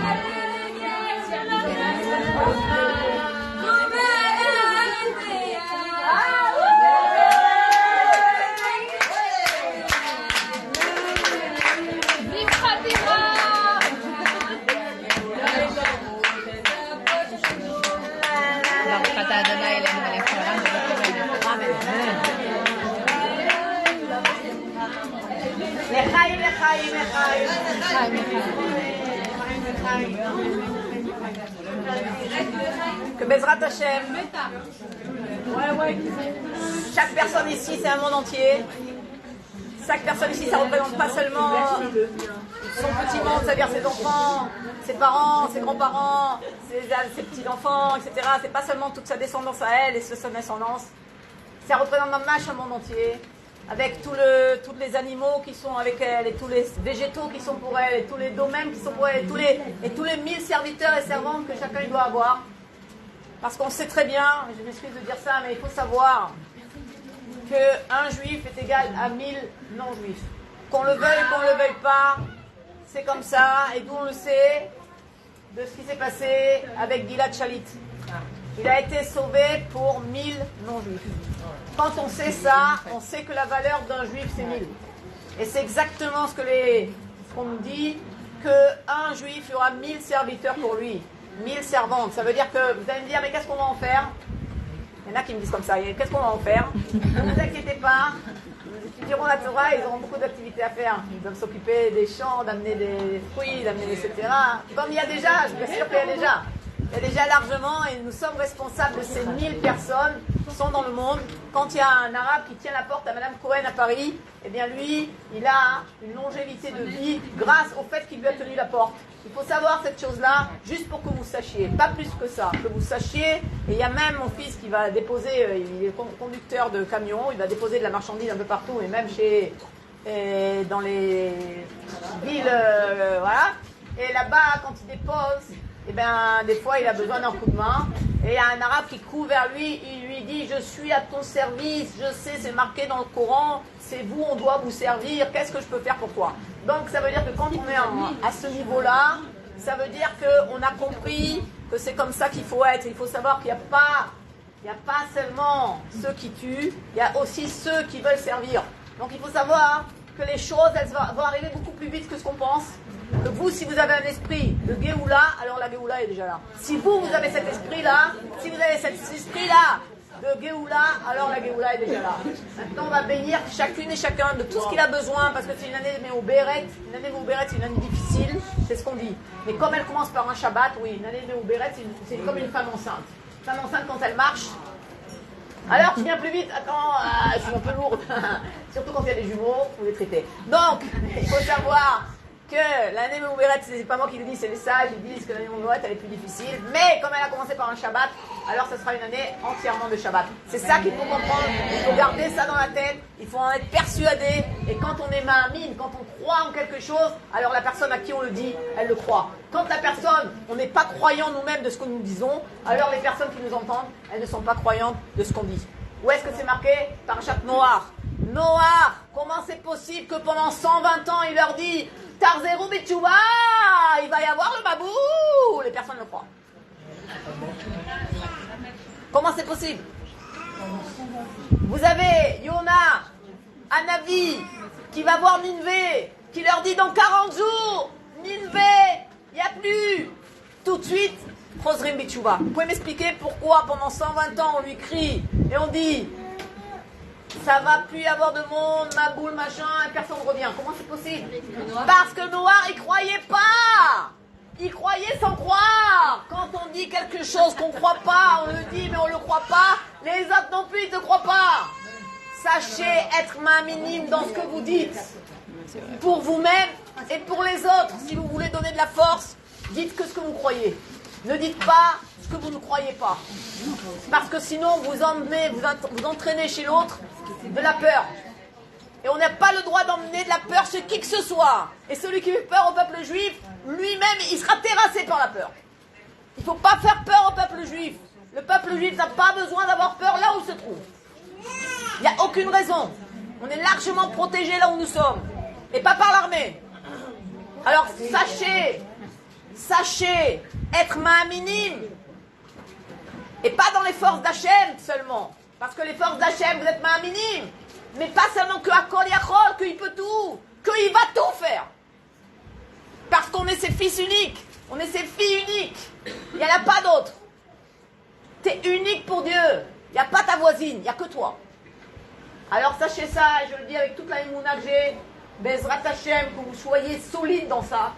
לחיים, לחיים, לחיים. Que Bezrat Hashem, chaque personne ici, c'est un monde entier. Chaque personne ici, ça représente pas seulement son petit monde, c'est-à-dire ses enfants, ses parents, ses grands-parents, ses petits-enfants, etc. C'est pas seulement toute sa descendance à elle et sa descendance. Ça représente Mamash un monde entier, avec tous les animaux qui sont avec elle, et tous les végétaux qui sont pour elle, et tous les domaines qui sont pour elle, et tous les 1000 serviteurs et servantes que chacun doit avoir. Parce qu'on sait très bien, je m'excuse de dire ça, mais il faut savoir qu'un juif est égal à 1000 non-juifs. Qu'on le veuille, qu'on ne le veuille pas, c'est comme ça, et d'où on le sait de ce qui s'est passé avec Gilad Shalit. Il a été sauvé pour 1000 non-juifs. Quand on sait ça, on sait que la valeur d'un juif, c'est 1000. Et c'est exactement ce qu'on nous dit, qu'un juif, il y aura 1000 serviteurs pour lui, 1000 servantes. Ça veut dire que, vous allez me dire, mais qu'est-ce qu'on va en faire? Il y en a qui me disent comme ça, qu'est-ce qu'on va en faire? Ne vous inquiétez pas, ils étudieront la Torah, ils auront beaucoup d'activités à faire. Ils doivent s'occuper des champs, d'amener des fruits, d'amener des etc. Comme il y a déjà, je vous assure qu'il y a déjà. Il y a déjà largement, et nous sommes responsables de ces 1000 personnes qui sont dans le monde. Quand il y a un arabe qui tient la porte à Madame Cohen à Paris, eh bien lui, il a une longévité de vie grâce au fait qu'il lui a tenu la porte. Il faut savoir cette chose-là, juste pour que vous sachiez, pas plus que ça, que vous sachiez. Et il y a même mon fils qui va déposer, il est conducteur de camion, il va déposer de la marchandise un peu partout, et même dans les villes, voilà. Et là-bas, quand il dépose, eh bien, des fois, il a besoin d'un coup de main. Et il y a un arabe qui court vers lui, il lui dit, je suis à ton service, je sais, c'est marqué dans le Coran, c'est vous, on doit vous servir, qu'est-ce que je peux faire pour toi? Donc, ça veut dire que quand on est à ce niveau-là, ça veut dire qu'on a compris que c'est comme ça qu'il faut être. Il faut savoir qu'il n'y a pas seulement ceux qui tuent, il y a aussi ceux qui veulent servir. Donc, il faut savoir que les choses, elles vont arriver beaucoup plus vite que ce qu'on pense. Que vous, si vous avez un esprit de Géoula, alors la Géoula est déjà là. Si vous avez cet esprit-là, de Géoula, alors la Géoula est déjà là. Maintenant, on va bénir chacune et chacun de tout ce qu'il a besoin, parce que c'est une année Méouberet. Une année Méouberet, c'est une année difficile, c'est ce qu'on dit. Mais comme elle commence par un Shabbat, oui, une année Méouberet, c'est comme une femme enceinte. Une femme enceinte, quand elle marche, alors tu viens plus vite, attends, je suis un peu lourde. Surtout quand il y a des jumeaux, faut les traiter. Donc, il faut savoir que l'année Mouberet, c'est pas moi qui le dis, c'est les sages, ils disent que l'année Mouberet elle est plus difficile, mais comme elle a commencé par un Shabbat, alors ce sera une année entièrement de Shabbat. C'est ça qu'il faut comprendre, il faut garder ça dans la tête, il faut en être persuadé, et quand on est ma'amine, quand on croit en quelque chose, alors la personne à qui on le dit, elle le croit. Quand la personne, on n'est pas croyant nous-mêmes de ce que nous disons, alors les personnes qui nous entendent, elles ne sont pas croyantes de ce qu'on dit. Où est-ce que c'est marqué? Parashat Noach. Noach, comment c'est possible que pendant 120 ans, il leur dit Tarzerou Betchouva, il va y avoir le babou? Les personnes le croient. Comment c'est possible? Vous avez Yona, Anavi, qui va voir Ninvé, qui leur dit dans 40 jours, Ninvé, il n'y a plus. Tout de suite, Chosrim Betchouva. Vous pouvez m'expliquer pourquoi pendant 120 ans on lui crie et on dit ça va plus y avoir de monde, ma boule, machin, et personne ne revient. Comment c'est possible? Parce que Noir, il croyait pas. Il croyait sans croire. Quand on dit quelque chose qu'on ne croit pas, on le dit mais on ne le croit pas, les autres non plus, ils ne te croient pas. Sachez être main minime dans ce que vous dites. Pour vous-même et pour les autres. Si vous voulez donner de la force, dites que ce que vous croyez. Ne dites pas ce que vous ne croyez pas. Parce que sinon, vous entraînez chez l'autre de la peur. Et on n'a pas le droit d'emmener de la peur chez qui que ce soit. Et celui qui fait peur au peuple juif, lui-même, il sera terrassé par la peur. Il ne faut pas faire peur au peuple juif. Le peuple juif n'a pas besoin d'avoir peur là où il se trouve. Il n'y a aucune raison. On est largement protégé là où nous sommes. Et pas par l'armée. Alors sachez être minime. Et pas dans les forces d'Hachem seulement. Parce que les forces d'Hachem, vous êtes minime. Mais pas seulement que Hakol Yachol, qu'il peut tout, qu'il va tout faire. Parce qu'on est ses fils uniques, on est ses filles uniques. Il n'y en a pas d'autres. Tu es unique pour Dieu. Il n'y a pas ta voisine, il n'y a que toi. Alors sachez ça, et je le dis avec toute la émouna que j'ai, Bezrat Hashem, que vous soyez solide dans ça.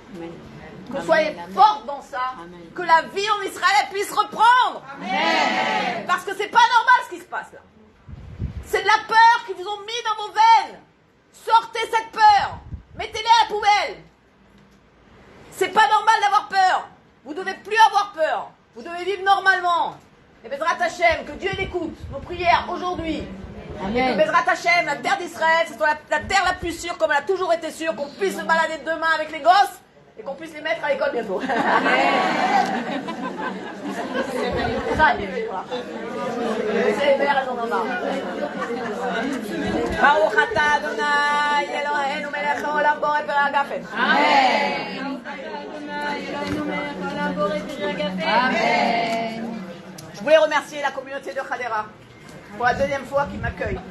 Que vous soyez forte dans ça. Que la vie en Israël puisse reprendre. Amen. Parce que c'est pas normal ce qui se passe là. C'est de la peur qu'ils vous ont mis dans vos veines. Sortez cette peur. Mettez-les à la poubelle. C'est pas normal d'avoir peur. Vous devez plus avoir peur. Vous devez vivre normalement. Et Bezrat Hashem, que Dieu écoute nos prières aujourd'hui. Amen. Et que Bezrat Hashem, la terre d'Israël, ce soit la terre la plus sûre, comme elle a toujours été sûre, qu'on puisse se balader demain avec les gosses et qu'on puisse les mettre à l'école bientôt. Ça, c'est mère, elles en ont marre. Baruch atah Adonai Eloheinu melech haolam borei peri hagafen. Amen. Je voulais remercier la communauté de Hadera pour la deuxième fois qu'ils m'accueillent.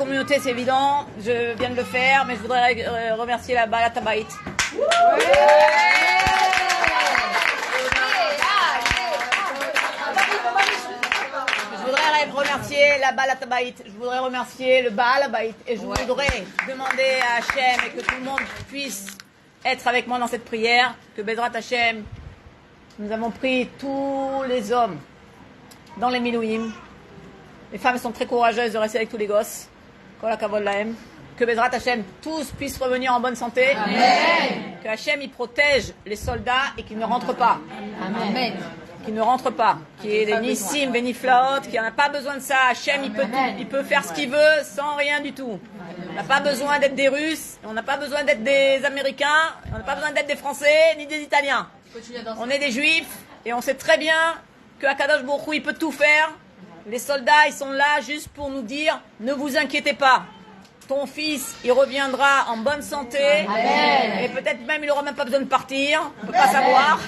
communauté, c'est évident. Je viens de le faire, mais je voudrais remercier la Baal HaBait. Je voudrais remercier la Baal HaBait. Je voudrais remercier le Baal HaBait. Et je voudrais demander à Hachem et que tout le monde puisse être avec moi dans cette prière. Que Bezrat Hachem, nous avons pris tous les hommes dans les Milouim. Les femmes sont très courageuses de rester avec tous les gosses. Kol hakavod lahem. Que Bezrat Hachem, tous puissent revenir en bonne santé. Amen. Que Hachem, il protège les soldats et qu'ils ne rentrent pas. Amen. Qu'ils ne rentrent pas. Qu'il y ait des Nissim, Beniflaot, qu'il n'y en a pas besoin de ça. Hachem, il peut faire ce qu'il veut sans rien du tout. On n'a pas besoin d'être des Russes, on n'a pas besoin d'être des Américains, on n'a pas besoin d'être des Français, ni des Italiens. On est des Juifs et on sait très bien que Akadosh Baruch Hu, il peut tout faire. Les soldats, ils sont là juste pour nous dire, ne vous inquiétez pas. Ton fils, il reviendra en bonne santé. Amen. Et peut-être même, il n'aura même pas besoin de partir. On ne peut pas savoir.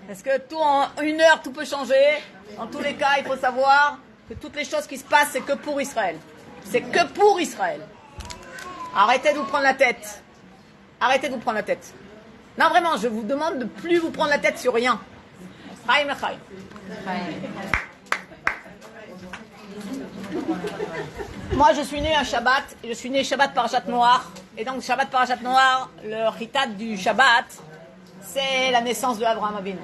Parce que tout en 1 heure, tout peut changer. En tous les cas, il faut savoir que toutes les choses qui se passent, c'est que pour Israël. C'est que pour Israël. Arrêtez de vous prendre la tête. Arrêtez de vous prendre la tête. Non, vraiment, je vous demande de plus vous prendre la tête sur rien. Chaim Chaim. Moi, je suis né un Shabbat, et je suis né Shabbat Parashat Noach. Et donc, Shabbat Parashat Noach, le ritat du Shabbat, c'est la naissance de Abraham Avinu.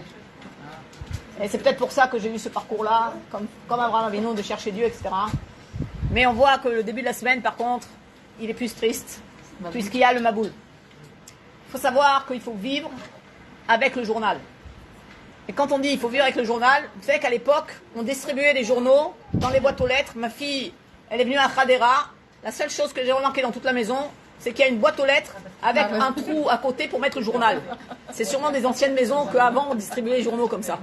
Et c'est peut-être pour ça que j'ai eu ce parcours-là, comme Abraham Avinu, de chercher Dieu, etc. Mais on voit que le début de la semaine, par contre, il est plus triste, puisqu'il y a le Maboul. Il faut savoir qu'il faut vivre avec le journal. Et quand on dit il faut vivre avec le journal, vous savez qu'à l'époque, on distribuait les journaux dans les boîtes aux lettres. Ma fille, elle est venue à Khadera. La seule chose que j'ai remarqué dans toute la maison, c'est qu'il y a une boîte aux lettres avec un trou à côté pour mettre le journal. C'est sûrement des anciennes maisons qu'avant on distribuait les journaux comme ça.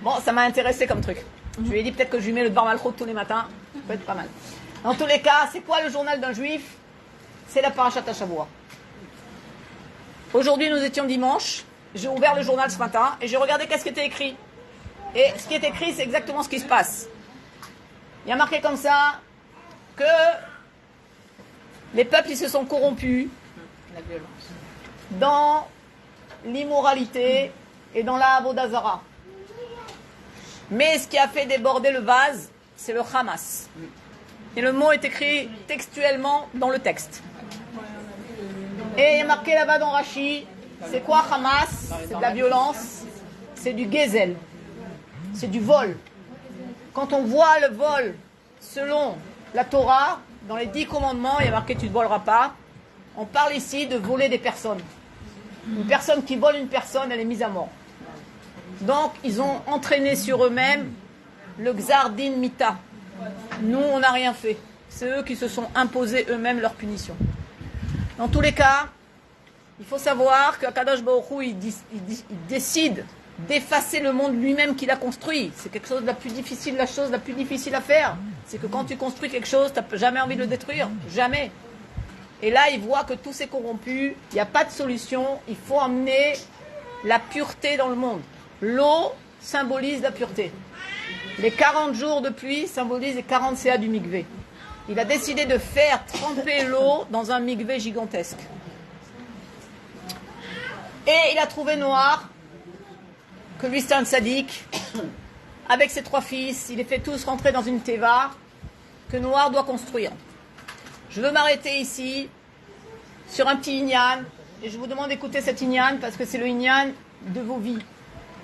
Bon, ça m'a intéressé comme truc. Je lui ai dit peut-être que je lui mets le Dvar Malchut tous les matins. Ça peut être pas mal. Dans tous les cas, c'est quoi le journal d'un juif? C'est la Parashat HaShavua. Aujourd'hui, nous étions dimanche. J'ai ouvert le journal ce matin et j'ai regardé qu'est-ce qui était écrit. Et ce qui est écrit, c'est exactement ce qui se passe. Il y a marqué comme ça que les peuples ils se sont corrompus dans l'immoralité et dans la Avodah Zara. Mais ce qui a fait déborder le vase, c'est le Hamas. Et le mot est écrit textuellement dans le texte. Et il y a marqué là-bas dans Rashi, c'est quoi Hamas? C'est de la violence, c'est du gezel, c'est du vol. Quand on voit le vol selon la Torah, dans les 10 commandements, il y a marqué tu ne voleras pas. On parle ici de voler des personnes. Une personne qui vole une personne, elle est mise à mort. Donc, ils ont entraîné sur eux-mêmes le Gzar Din Mita. Nous, on n'a rien fait. C'est eux qui se sont imposés eux-mêmes leur punition. Dans tous les cas, il faut savoir qu'Akadosh Baruch Hu, il décide d'effacer le monde lui-même qu'il a construit. C'est quelque chose de la plus difficile, la chose la plus difficile à faire. C'est que quand tu construis quelque chose, tu n'as jamais envie de le détruire. Jamais. Et là, il voit que tout s'est corrompu. Il n'y a pas de solution. Il faut amener la pureté dans le monde. L'eau symbolise la pureté. Les 40 jours de pluie symbolisent les 40 CA du mikvé. Il a décidé de faire tremper l'eau dans un mikvé gigantesque. Et il a trouvé Noach, que lui c'est un tzaddik, avec ses 3 fils, il les fait tous rentrer dans une teva que Noach doit construire. Je veux m'arrêter ici sur un petit inyan, et je vous demande d'écouter cet inyan parce que c'est le inyan de vos vies.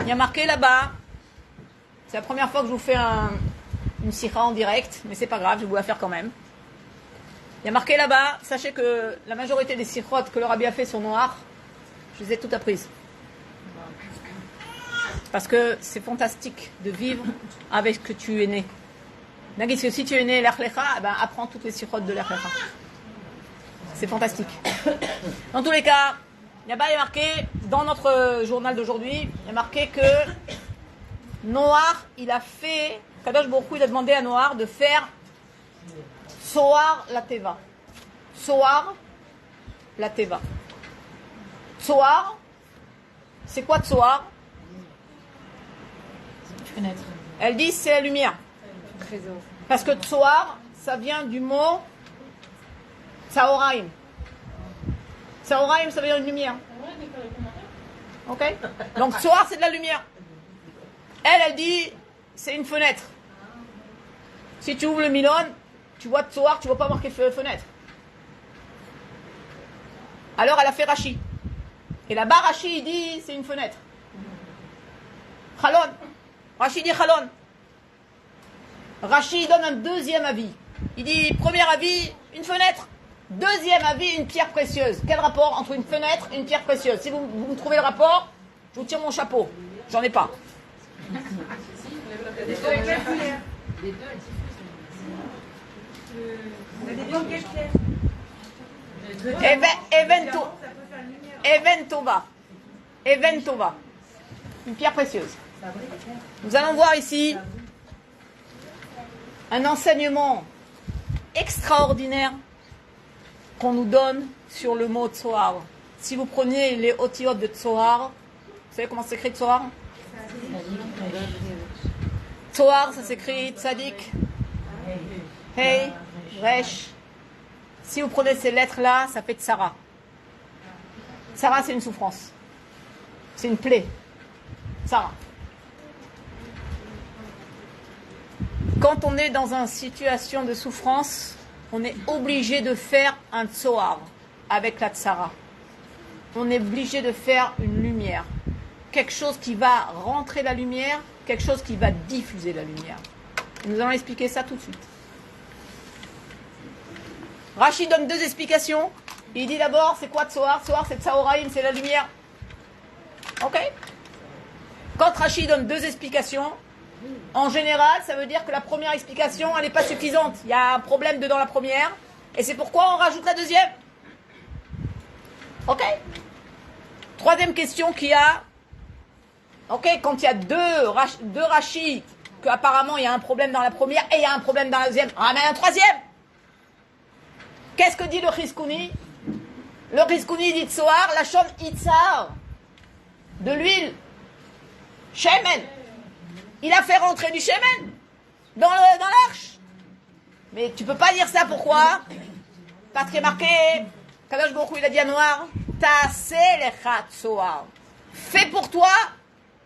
Il y a marqué là-bas, c'est la première fois que je vous fais une sikha en direct, mais c'est pas grave, je vais vous la faire quand même. Il y a marqué là-bas, sachez que la majorité des sikhot que le Rabbi a fait sur Noach, je les ai toutes apprises. Parce que c'est fantastique de vivre avec ce que tu es né. Parce que si tu es né l'Echlecha, ben apprends toutes les sikhot de l'Echlecha. C'est fantastique. Dans tous les cas, là-bas il y a marqué, dans notre journal d'aujourd'hui, il y a marqué que Noach, il a fait, Kadosh Baruch Hu, il a demandé à Noach de faire Tsoar la Teva. Tsoar la Teva. Tsoar, c'est quoi Tsoar? Fenêtre. Elle dit c'est la lumière. Parce que Tsoar, ça vient du mot Tsaoraim. Tsaoraim, ça veut dire une lumière. Ok? Donc, Tsoar, c'est de la lumière. Elle dit, c'est une fenêtre. Si tu ouvres le Milon, tu vois Tsoar, tu ne vois pas marqué fenêtre. Alors, elle a fait Rashi. Et là-bas, Rashi, il dit, c'est une fenêtre. Chalon. Rashi dit Chalon. Rashi donne un deuxième avis. Il dit, premier avis, une fenêtre. Deuxième avis, une pierre précieuse. Quel rapport entre une fenêtre et une pierre précieuse? Si vous me trouvez le rapport, je vous tire mon chapeau. J'en ai pas. Even Tova. Une pierre précieuse. Nous allons voir ici un enseignement extraordinaire qu'on nous donne sur le mot Tsoar. Si vous preniez les otiotes de Tsoar, vous savez comment s'écrit Tsoar? Tsoar, ça s'écrit Tzadik, Hey, Resh. Si vous prenez ces lettres-là, ça fait Tsara. Tsara, c'est une souffrance. C'est une plaie. Tsara. Quand on est dans une situation de souffrance, on est obligé de faire un Tsoar avec la Tsara. On est obligé de faire une lumière. Quelque chose qui va rentrer la lumière, quelque chose qui va diffuser la lumière. Nous allons expliquer ça tout de suite. Rashi donne deux explications. Il dit d'abord, c'est quoi Tsoar? Tsoar, c'est Tsaoraim, c'est la lumière. Ok? Quand Rashi donne deux explications, en général, ça veut dire que la première explication, elle n'est pas suffisante. Il y a un problème dedans la première, et c'est pourquoi on rajoute la deuxième. Ok? Troisième question qu'il y a. Ok, quand il y a deux Rashi, qu'apparemment il y a un problème dans la première et il y a un problème dans la deuxième, ramène un troisième. Qu'est-ce que dit le Chizkouni? Le Chizkouni dit Tsoar, la chaume Itzar, de l'huile, Shemen. Il a fait rentrer du Shemen dans l'arche. Mais tu peux pas dire ça, pourquoi? Parce qu'il est marqué, Kadosh Baruch Hu, il a dit à Noir, Ta'aseh lecha Tsoar. Fais pour toi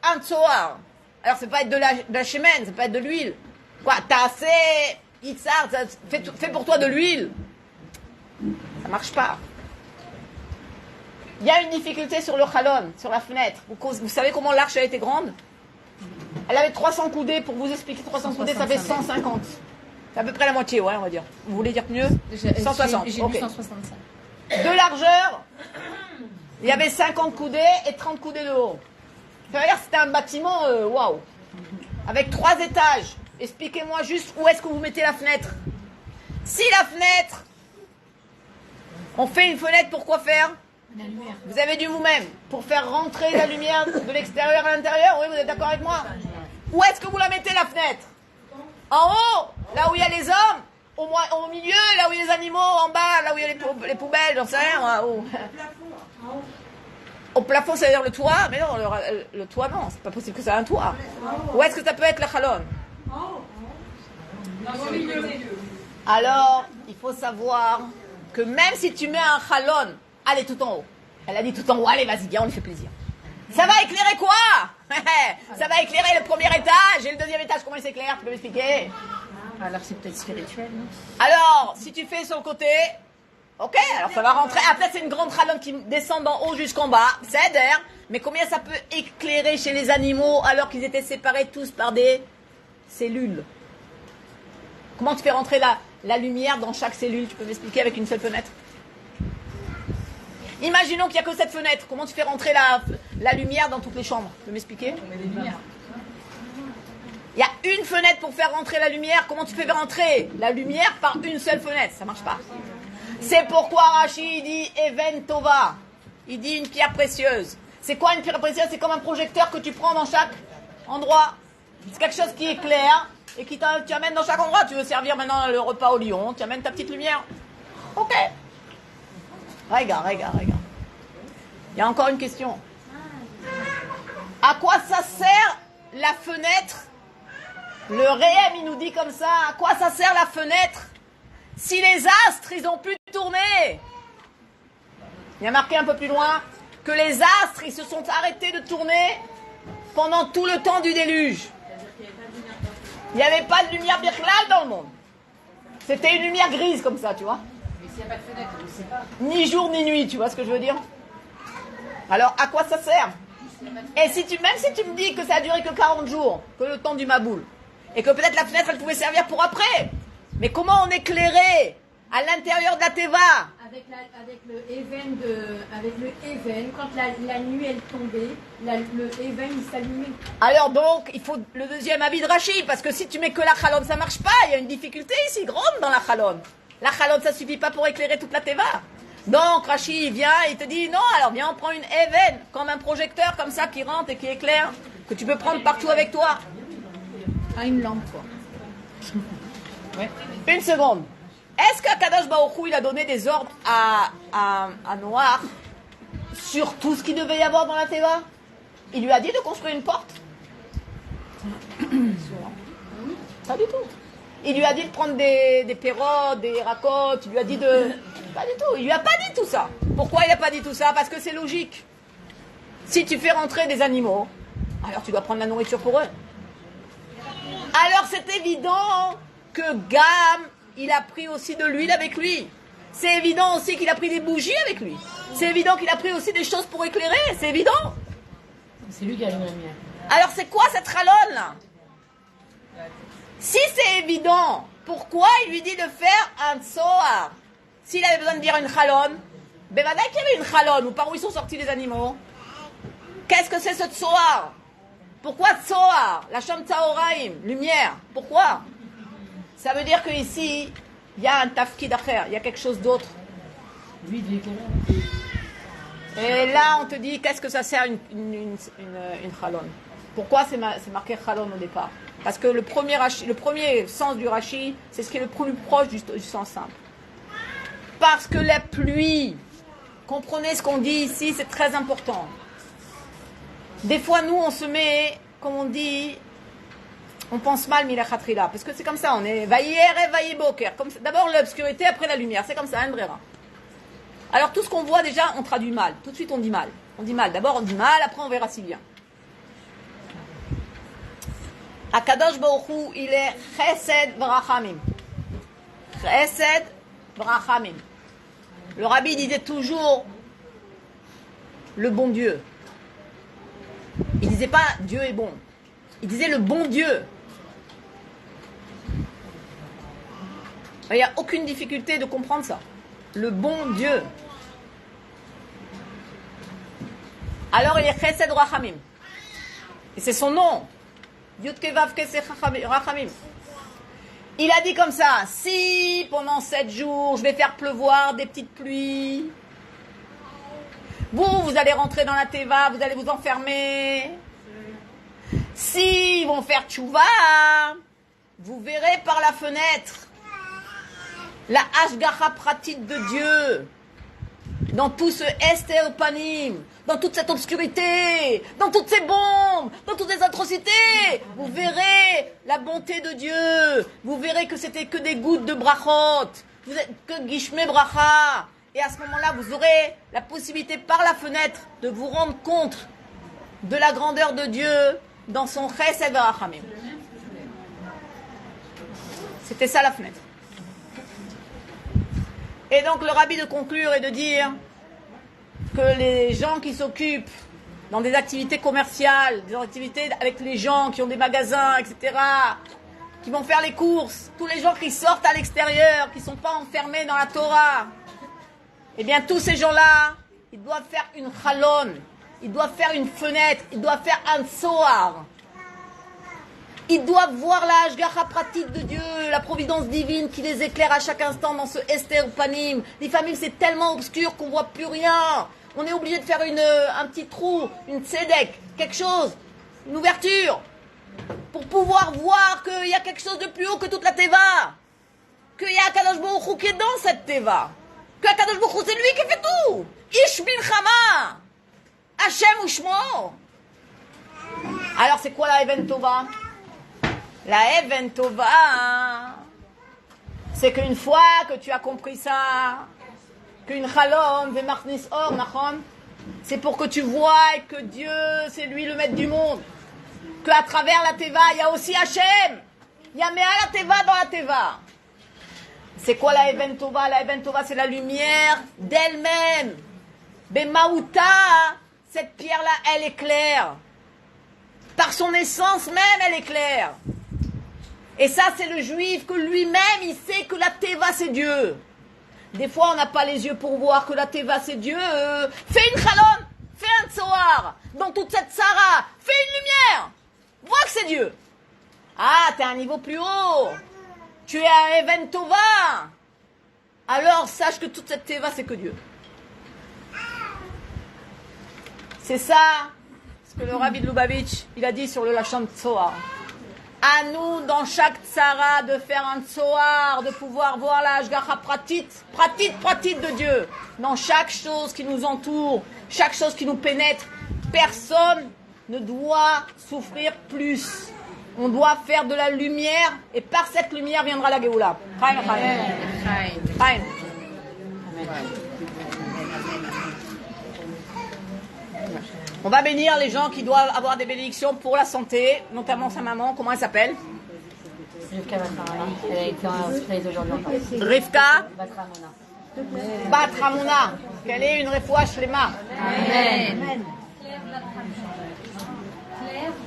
un Tsoar. Alors, ça peut être de la Shemen, ça peut être de l'huile. Quoi? Ta'aseh Itzar, fais pour toi de l'huile. Ça marche pas. Il y a une difficulté sur le chalon, sur la fenêtre. Vous savez comment l'arche a été grande? Elle avait 300 coudées. Pour vous expliquer, 300 coudées, ça fait 150. C'est à peu près la moitié, ouais, on va dire. Vous voulez dire mieux? 160. J'ai Okay. 165. De largeur, il y avait 50 coudées et 30 coudées de haut. Ça veut dire que c'était un bâtiment, waouh. Avec 3 étages. Expliquez-moi juste où est-ce que vous mettez la fenêtre. Si la fenêtre, on fait une fenêtre pour quoi faire? La lumière. Vous avez dit vous-même, pour faire rentrer la lumière de l'extérieur à l'intérieur, oui, vous êtes d'accord avec moi? Où est-ce que vous la mettez, la fenêtre? En haut, là où il y a les hommes, au milieu, là où il y a les animaux, en bas, là où il y a les poubelles, j'en sais rien. Au plafond, c'est-à-dire le toit? Mais non, le toit, non, c'est pas possible que ça ait un toit. Où est-ce que ça peut être le chalon? Alors, il faut savoir que même si tu mets un chalon, allez tout en haut. Elle a dit tout en haut, allez vas-y, viens, on lui fait plaisir. Ça va éclairer quoi? Ça va éclairer le premier étage et le deuxième étage, comment il s'éclaire? Tu peux m'expliquer? Alors c'est peut-être spirituel, non? Alors, si tu fais sur le côté, ok, alors ça va rentrer. Après, c'est une grande chalon qui descend d'en haut jusqu'en bas, c'est d'air. Mais combien ça peut éclairer chez les animaux alors qu'ils étaient séparés tous par des cellules? Comment tu fais rentrer la lumière dans chaque cellule? Tu peux m'expliquer avec une seule fenêtre? Imaginons qu'il n'y a que cette fenêtre. Comment tu fais rentrer la lumière dans toutes les chambres? Tu peux m'expliquer? On met des lumières. Il y a une fenêtre pour faire rentrer la lumière. Comment tu fais rentrer la lumière par une seule fenêtre? Ça marche pas. C'est pourquoi Rashi dit Even Tova. Il dit une pierre précieuse. C'est quoi une pierre précieuse? C'est comme un projecteur que tu prends dans chaque endroit. C'est quelque chose qui éclaire et qui tu amènes dans chaque endroit. Tu veux servir maintenant le repas au lion, tu amènes ta petite lumière. Ok. Regarde. Il y a encore une question. À quoi ça sert la fenêtre? Le Réhem, il nous dit comme ça. À quoi ça sert la fenêtre si les astres, ils n'ont plus de tourner. Il y a marqué un peu plus loin que les astres, ils se sont arrêtés de tourner pendant tout le temps du déluge. Il n'y avait pas de lumière birklal dans le monde. C'était une lumière grise comme ça, tu vois. Mais s'il n'y a pas de fenêtre, on ne sait pas. Ni jour ni nuit, tu vois ce que je veux dire? Alors, à quoi ça sert? Et même si tu me dis que ça a duré que 40 jours, que le temps du Maboul, et que peut-être la fenêtre, elle pouvait servir pour après, mais comment on éclairait à l'intérieur de la Teva? Avec le Even, quand la nuit elle tombait, le Even il s'allumait. Alors donc, il faut le deuxième avis de Rashi, parce que si tu mets que la Chalon, ça marche pas. Il y a une difficulté ici, grande dans la Chalon. La Chalon, ça suffit pas pour éclairer toute la Teva. Donc Rashi, il vient, il te dit, non, alors viens, on prend une Even, comme un projecteur comme ça qui rentre et qui éclaire, que tu peux prendre partout avec toi. Ah, une lampe, quoi. Ouais. Une seconde. Est-ce qu'Akadosh Baruch Hu, il a donné des ordres à Noach sur tout ce qu'il devait y avoir dans la Teva? Il lui a dit de construire une porte? Pas du tout. Il lui a dit de prendre des perrottes, des racottes, il lui a dit de... Pas du tout, il lui a pas dit tout ça. Pourquoi il n'a pas dit tout ça? Parce que c'est logique. Si tu fais rentrer des animaux, alors tu dois prendre la nourriture pour eux. Alors c'est évident que Gam, il a pris aussi de l'huile avec lui. C'est évident aussi qu'il a pris des bougies avec lui. C'est évident qu'il a pris aussi des choses pour éclairer. C'est évident. C'est lui qui a allumé la lumière. Alors c'est quoi cette ralonne là? Si c'est évident, pourquoi il lui dit de faire un tsoar? S'il avait besoin de dire une chalonne, ben maintenant qu'il y avait une chalonne, ou par où ils sont sortis les animaux. Qu'est-ce que c'est ce tsoar? Pourquoi tsoar? La chambre tsaoraim, lumière. Pourquoi? Ça veut dire qu'ici, il y a un tafkid acher, il y a quelque chose d'autre. Lui, de l'éclairage. Et là, on te dit, qu'est-ce que ça sert une chalonne? Pourquoi c'est marqué chalonne au départ? Parce que le premier sens du Rashi, c'est ce qui est le plus proche du sens simple. Parce que la pluie, comprenez ce qu'on dit ici, c'est très important. Des fois, nous, on se met, comme on dit, on pense mal milachatrila, parce que c'est comme ça, on est vaïer et vaïer boker. D'abord l'obscurité, après la lumière, c'est comme ça, un brera. Alors tout ce qu'on voit déjà, on traduit mal. Tout de suite, on dit mal. On dit mal. D'abord, on dit mal, après, on verra si bien. Akadosh Baruch Hu, il est chesed vrachamim. Chesed vrachamim. Le rabbi disait toujours le bon Dieu. Il disait pas Dieu est bon. Il disait le bon Dieu. Il n'y a aucune difficulté de comprendre ça. Le bon Dieu. Alors il est Chesed Rachamim. Et c'est son nom. Yudke Vavke Rachamim. Il a dit comme ça, si pendant 7 jours je vais faire pleuvoir des petites pluies, vous allez rentrer dans la Teva, vous allez vous enfermer. Si ils vont faire tchouva, vous verrez par la fenêtre la Hashgacha pratique de Dieu dans tout ce Esther Panim, dans toute cette obscurité, dans toutes ces bombes, dans toutes ces atrocités. Vous verrez la bonté de Dieu. Vous verrez que c'était que des gouttes de brachot, vous êtes que Gishme Bracha. Et à ce moment-là, vous aurez la possibilité par la fenêtre de vous rendre compte de la grandeur de Dieu dans son Chesed Rachamim. C'était ça la fenêtre. Et donc le rabbi de conclure et de dire que les gens qui s'occupent dans des activités commerciales, des activités avec les gens qui ont des magasins, etc., qui vont faire les courses, tous les gens qui sortent à l'extérieur, qui ne sont pas enfermés dans la Torah, eh bien tous ces gens-là, ils doivent faire une chalon, ils doivent faire une fenêtre, ils doivent faire un tsoar. Ils doivent voir la Hashgacha pratique de Dieu, la providence divine qui les éclaire à chaque instant dans ce Esther Panim. Les familles, c'est tellement obscur qu'on ne voit plus rien. On est obligé de faire un petit trou, une tzedek, quelque chose, une ouverture, pour pouvoir voir qu'il y a quelque chose de plus haut que toute la Teva. Qu'il y a Akadosh Baruch Hu qui est dans cette Teva. Que Akadosh Baruch Hu, c'est lui qui fait tout. Ish Milchama. Hashem Ushmo. Alors, c'est quoi la Even Tova? La Even Tova, c'est qu'une fois que tu as compris ça, qu'une chalom ve'machnis or, nachon, c'est pour que tu vois que Dieu, c'est lui le maître du monde. Qu'à travers la Teva, il y a aussi Hachem. Il y a Mea la Teva dans la Teva. C'est quoi la Even Tova? La Even Tova, c'est la lumière d'elle-même. Bemaouta, cette pierre-là, elle est claire. Par son essence même, elle est claire. Et ça, c'est le juif que lui-même, il sait que la Teva, c'est Dieu. Des fois, on n'a pas les yeux pour voir que la Teva, c'est Dieu. Fais une chalom, fais un tsoar. Dans toute cette Sarah, fais une lumière. Vois que c'est Dieu. Ah, t'es à un niveau plus haut. Tu es à Even Tova. Alors, sache que toute cette Teva, c'est que Dieu. C'est ça, ce que le Rabbi de Lubavitch, il a dit sur le Lachon Tzohar. À nous, dans chaque tzara, de faire un tzohar, de pouvoir voir la Hashgacha pratit de Dieu. Dans chaque chose qui nous entoure, chaque chose qui nous pénètre, personne ne doit souffrir plus. On doit faire de la lumière, et par cette lumière viendra la Géoula. Chaim, chaim. Chaim. On va bénir les gens qui doivent avoir des bénédictions pour la santé, notamment sa maman. Comment elle s'appelle? Rivka Batramona. Elle a été hospitalisée aujourd'hui encore. Rivka Batramona. Batramona. Qu'elle ait une refoua shlema. Amen. Claire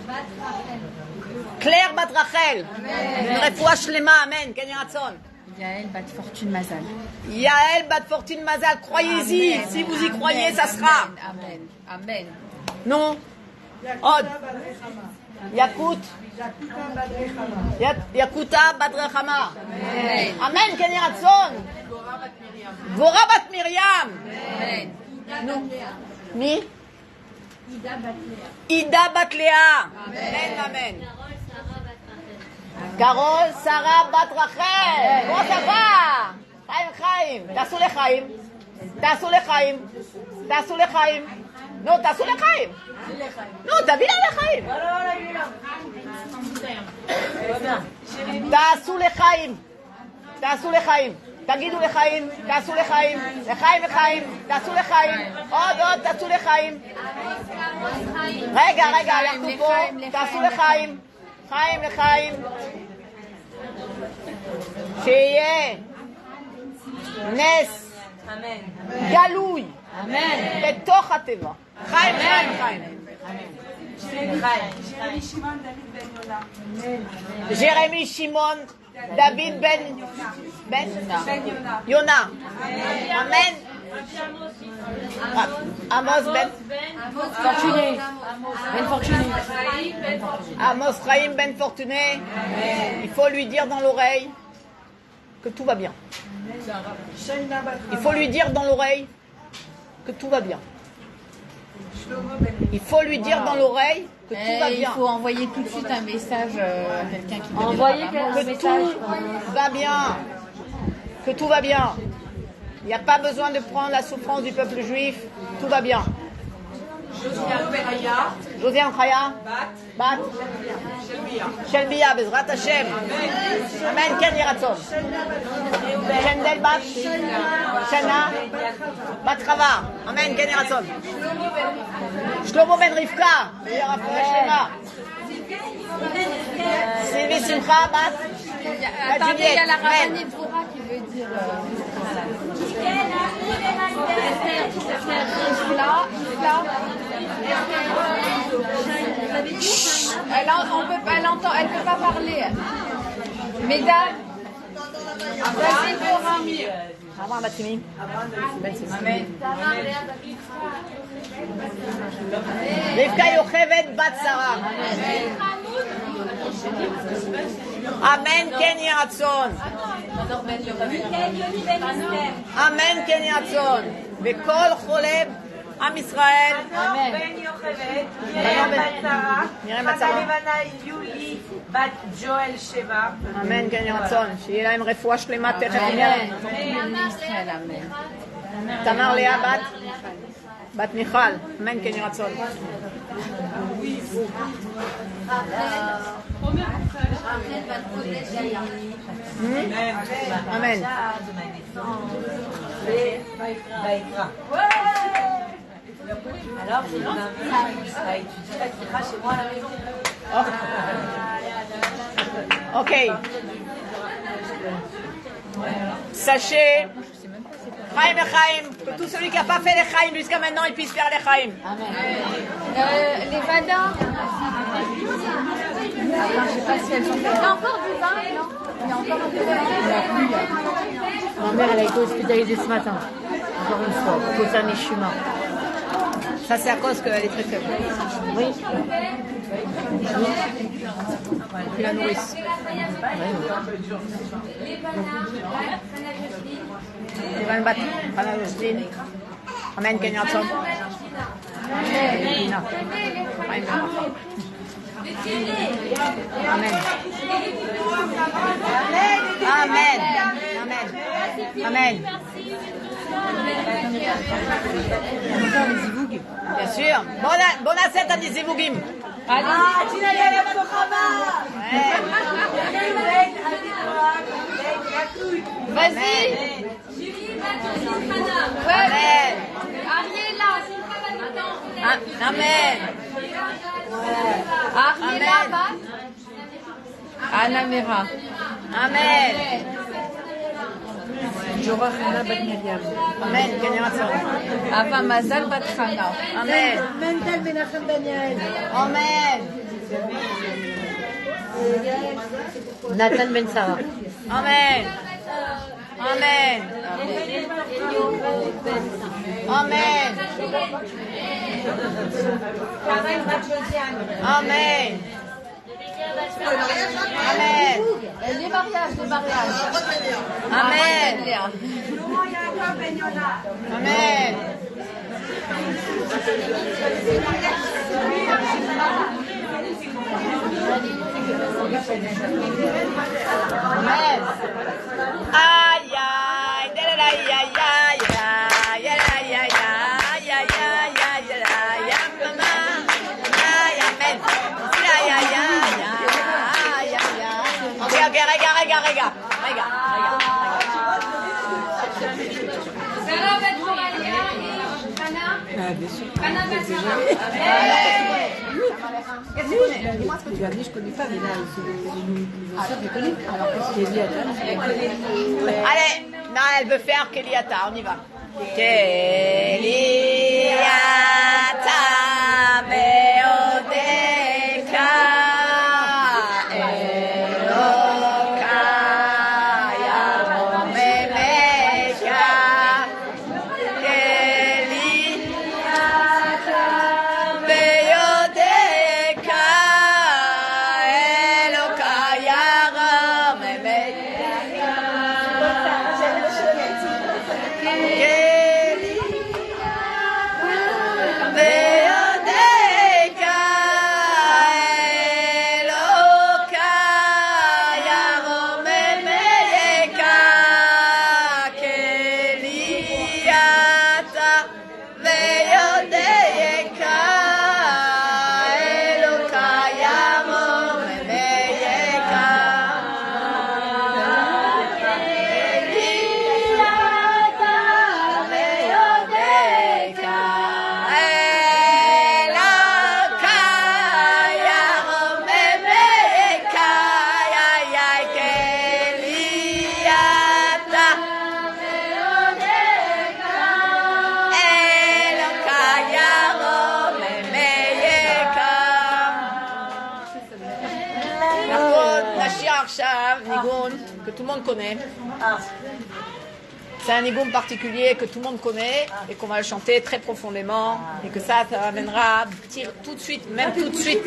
Bat Rachel. Claire Bat Rachel. Une refoua shlema. Amen. Ken Yiratzon. Yael Bat Fortune Mazal. Yael Bat Fortune Mazal. Croyez-y. Amen. Si vous y croyez, ça sera. Amen. Amen. Non. Od. Yakut. Yakuta Badrechama. Amen. Amen. Ken Yiratzon. Gora Bat Miriam. Amen. Non. Mi. Ida Batléa. Ida Batlea. Amen. Amen. Carole Sarah Bat Rachel. Comment ça va? Chaim, Chaim. תעשו לחיים. תעשו לחיים. תעשו לחיים. נו, תעשו לחיים. נו, תביא לה לחיים. תעשו לחיים. תעשו לחיים. תגידו לחיים. תעשו לחיים. לחיים וחיים. תעשו לחיים. עוד, תעשו לחיים. רגע, אנחנו פה. תעשו לחיים. חיים לחיים. שיהיה נס גלוי בתוך הטבע. חיים. ג'רמי שמעון דוד בן יונה. אמן. עמוס בן Fortuné. Ben Fortuné. Amos Chaim Ben Fortuné. Il faut lui dire dans l'oreille que tout va bien. Il faut lui dire dans l'oreille que tout va bien. Il faut lui dire dans l'oreille que tout va Il bien. faut envoyer tout de suite un message à quelqu'un qui Envoyez Que tout va bien. Que tout va bien. Il n'y a pas besoin de prendre la souffrance du peuple juif. Tout va bien. Josiane Chaya. Bat. Shelbia. Bezrat Hashem. Amen. Ken Yiratzon. Shendel Bat. Shana. Bat Chava. Amen. Ken Yiratzon. Shlomo Ben Rivka. Shlema. Sylvie Simcha. Bat. Attendez, il y a la Rabbani Dvorah qui veut dire. Elle peut pas parler. Mesdames, vas-y Dvorah. Amen. Batimi. Amen. Rivka Yochevet Bat Sarah. Amen. Ken Yiratzon. אמן כן יעצון. וכל חולה עם ישראל. חנוך בן יוכבד, מרים בת שרה, חגה לבנה יולי בת ג'ואל שבע. אמן כן יעצון. שיהיה להם רפואה שלמה תכף. תמר לאה בת מיכל. אמן כן יעצון. אמן. c'est Vaikra. Alors, je vous invite à étudier la Kira chez moi à la maison. Ok. Sachez, Chaim et Chaim, que tout celui qui n'a pas fait les Chaim jusqu'à maintenant, il puisse faire les Chaim. Les Vadas. Attends, je sais pas si elles sont. Il y a encore du vin, non? Il y a encore un peu de vin. Ma mère, elle a été hospitalisée ce matin. Encore une fois, pour cause d'un échouement. Ça, c'est à cause qu'elle est très faible. Oui. Tu la nourrices. Ivan Bat, Hana Justin. Amen, Kenya Tsom. Amen. Amen. Amen. Amen. Amen. Bien sûr. Bon asset à des zivugim. Ah, Tina Yaya Batochama. Vas-y. Amen. Ariela. Amen. Ariela, Bat. Anna Mera. Amen. Jorah Hana Bat Miriam. Amen. Kenya Tsom. Ava Mazal Bat Hana. Amen. Mental Menachem Daniel. Amen. Nathan Ben Sarah. Amen. Amen. Amen. Karen Batchosiane. Amen. Amen. Les mariages. Amen. Laurent Yaakov Ben Yona. Amen. Amen. Aïe aïe, aïe aïe aïe aïe aïe aïe aïe aïe aïe aïe aïe maman. Aïe amen. Aïe aïe aïe aïe aïe. Ok, regarde. Sarah Bet Moralia et Hana. Bien sûr. Hana Bet Sarah. Qu'est-ce que tu connais? Dis-moi ce que tu Tu as dit, je connais pas, mais là, je connais. Alors, qu'est-ce qu'il y a là? Allez, non, elle veut faire Keliata, on y va. Keliata meodeka eloka yaromemeka Keliata meodeka eloka yaromemeka Nigoun que tout le monde connaît. C'est un nigoun particulier que tout le monde connaît et qu'on va le chanter très profondément et que ça amènera tout de suite, même tout de suite,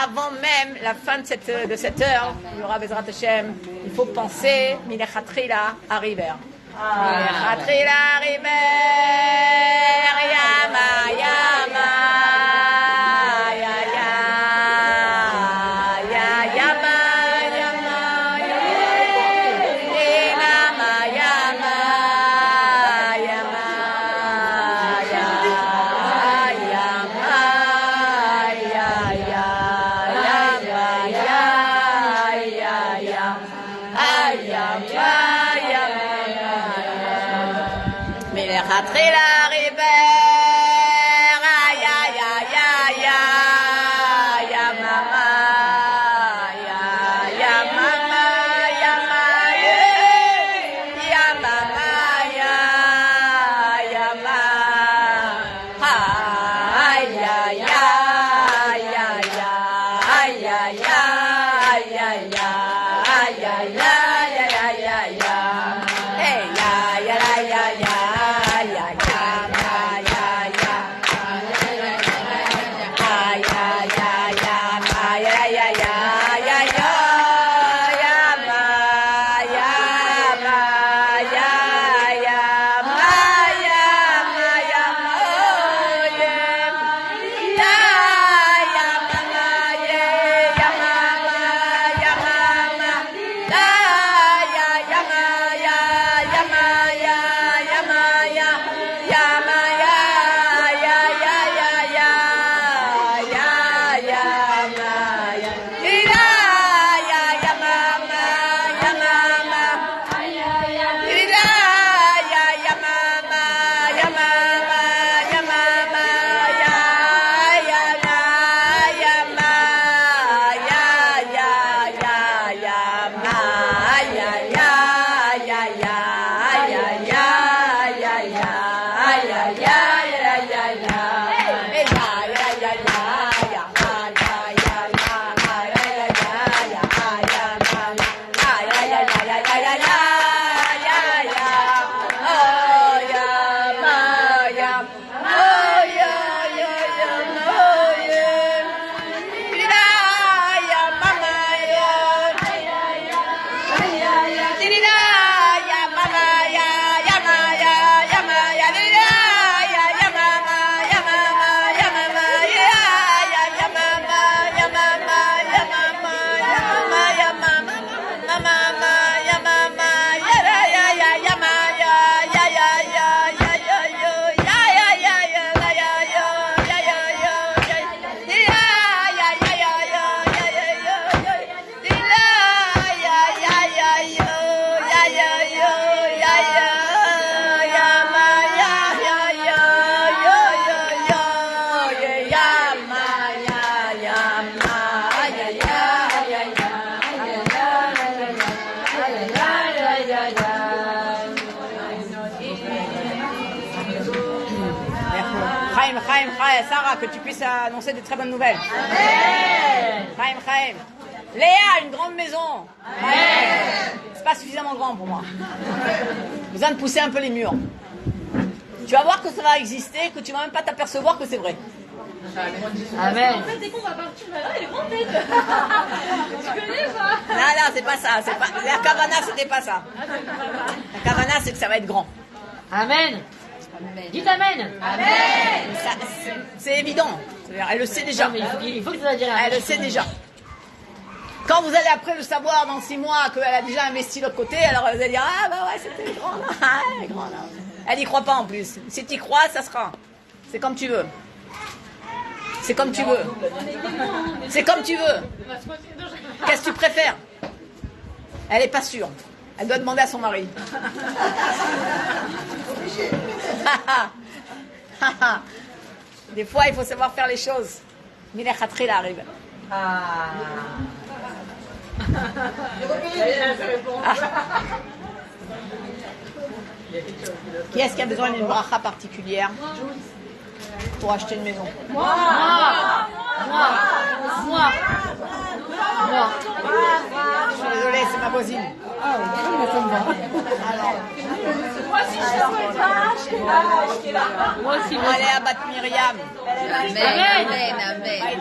avant même la fin de cette heure, il y aura Bezrat Hashem. Il faut penser, Milechatrila Arriver. Milechatrila Arriver, Yama, Yama. Chaim, Sarah, que tu puisses annoncer de très bonnes nouvelles. Chaim. Léa, une grande maison. C'est pas suffisamment grand pour moi. Besoin de pousser un peu les murs. Tu vas voir que ça va exister, que tu vas même pas t'apercevoir que c'est vrai. Amen. En fait, dès qu'on va partir là-bas, elle est grande tête. Tu connais pas? Non, c'est pas ça. La Kavana, c'était pas ça. La Kavana, c'est que ça va être grand. Amen. Dites Amen. Ça, c'est évident. C'est-à-dire, elle le sait déjà. Non, mais il faut que tu vas dire Amen. Elle le sait déjà. Quand vous allez après le savoir dans 6 mois qu'elle a déjà investi de l'autre côté, alors vous allez dire ah bah ouais c'était grand. Elle est grande. Elle n'y croit pas en plus. Si tu y crois, ça sera. C'est comme tu veux. C'est comme tu veux. C'est comme tu veux. Qu'est-ce que tu préfères? Elle n'est pas sûre. Elle doit demander à son mari. Des fois, il faut savoir faire les choses. Mille Khatril arrive. Qui est-ce qui a besoin d'une bracha particulière pour acheter une maison? Moi. Je suis désolée, c'est ma voisine. Moi aussi. Allez à Bat Myriam. Amen.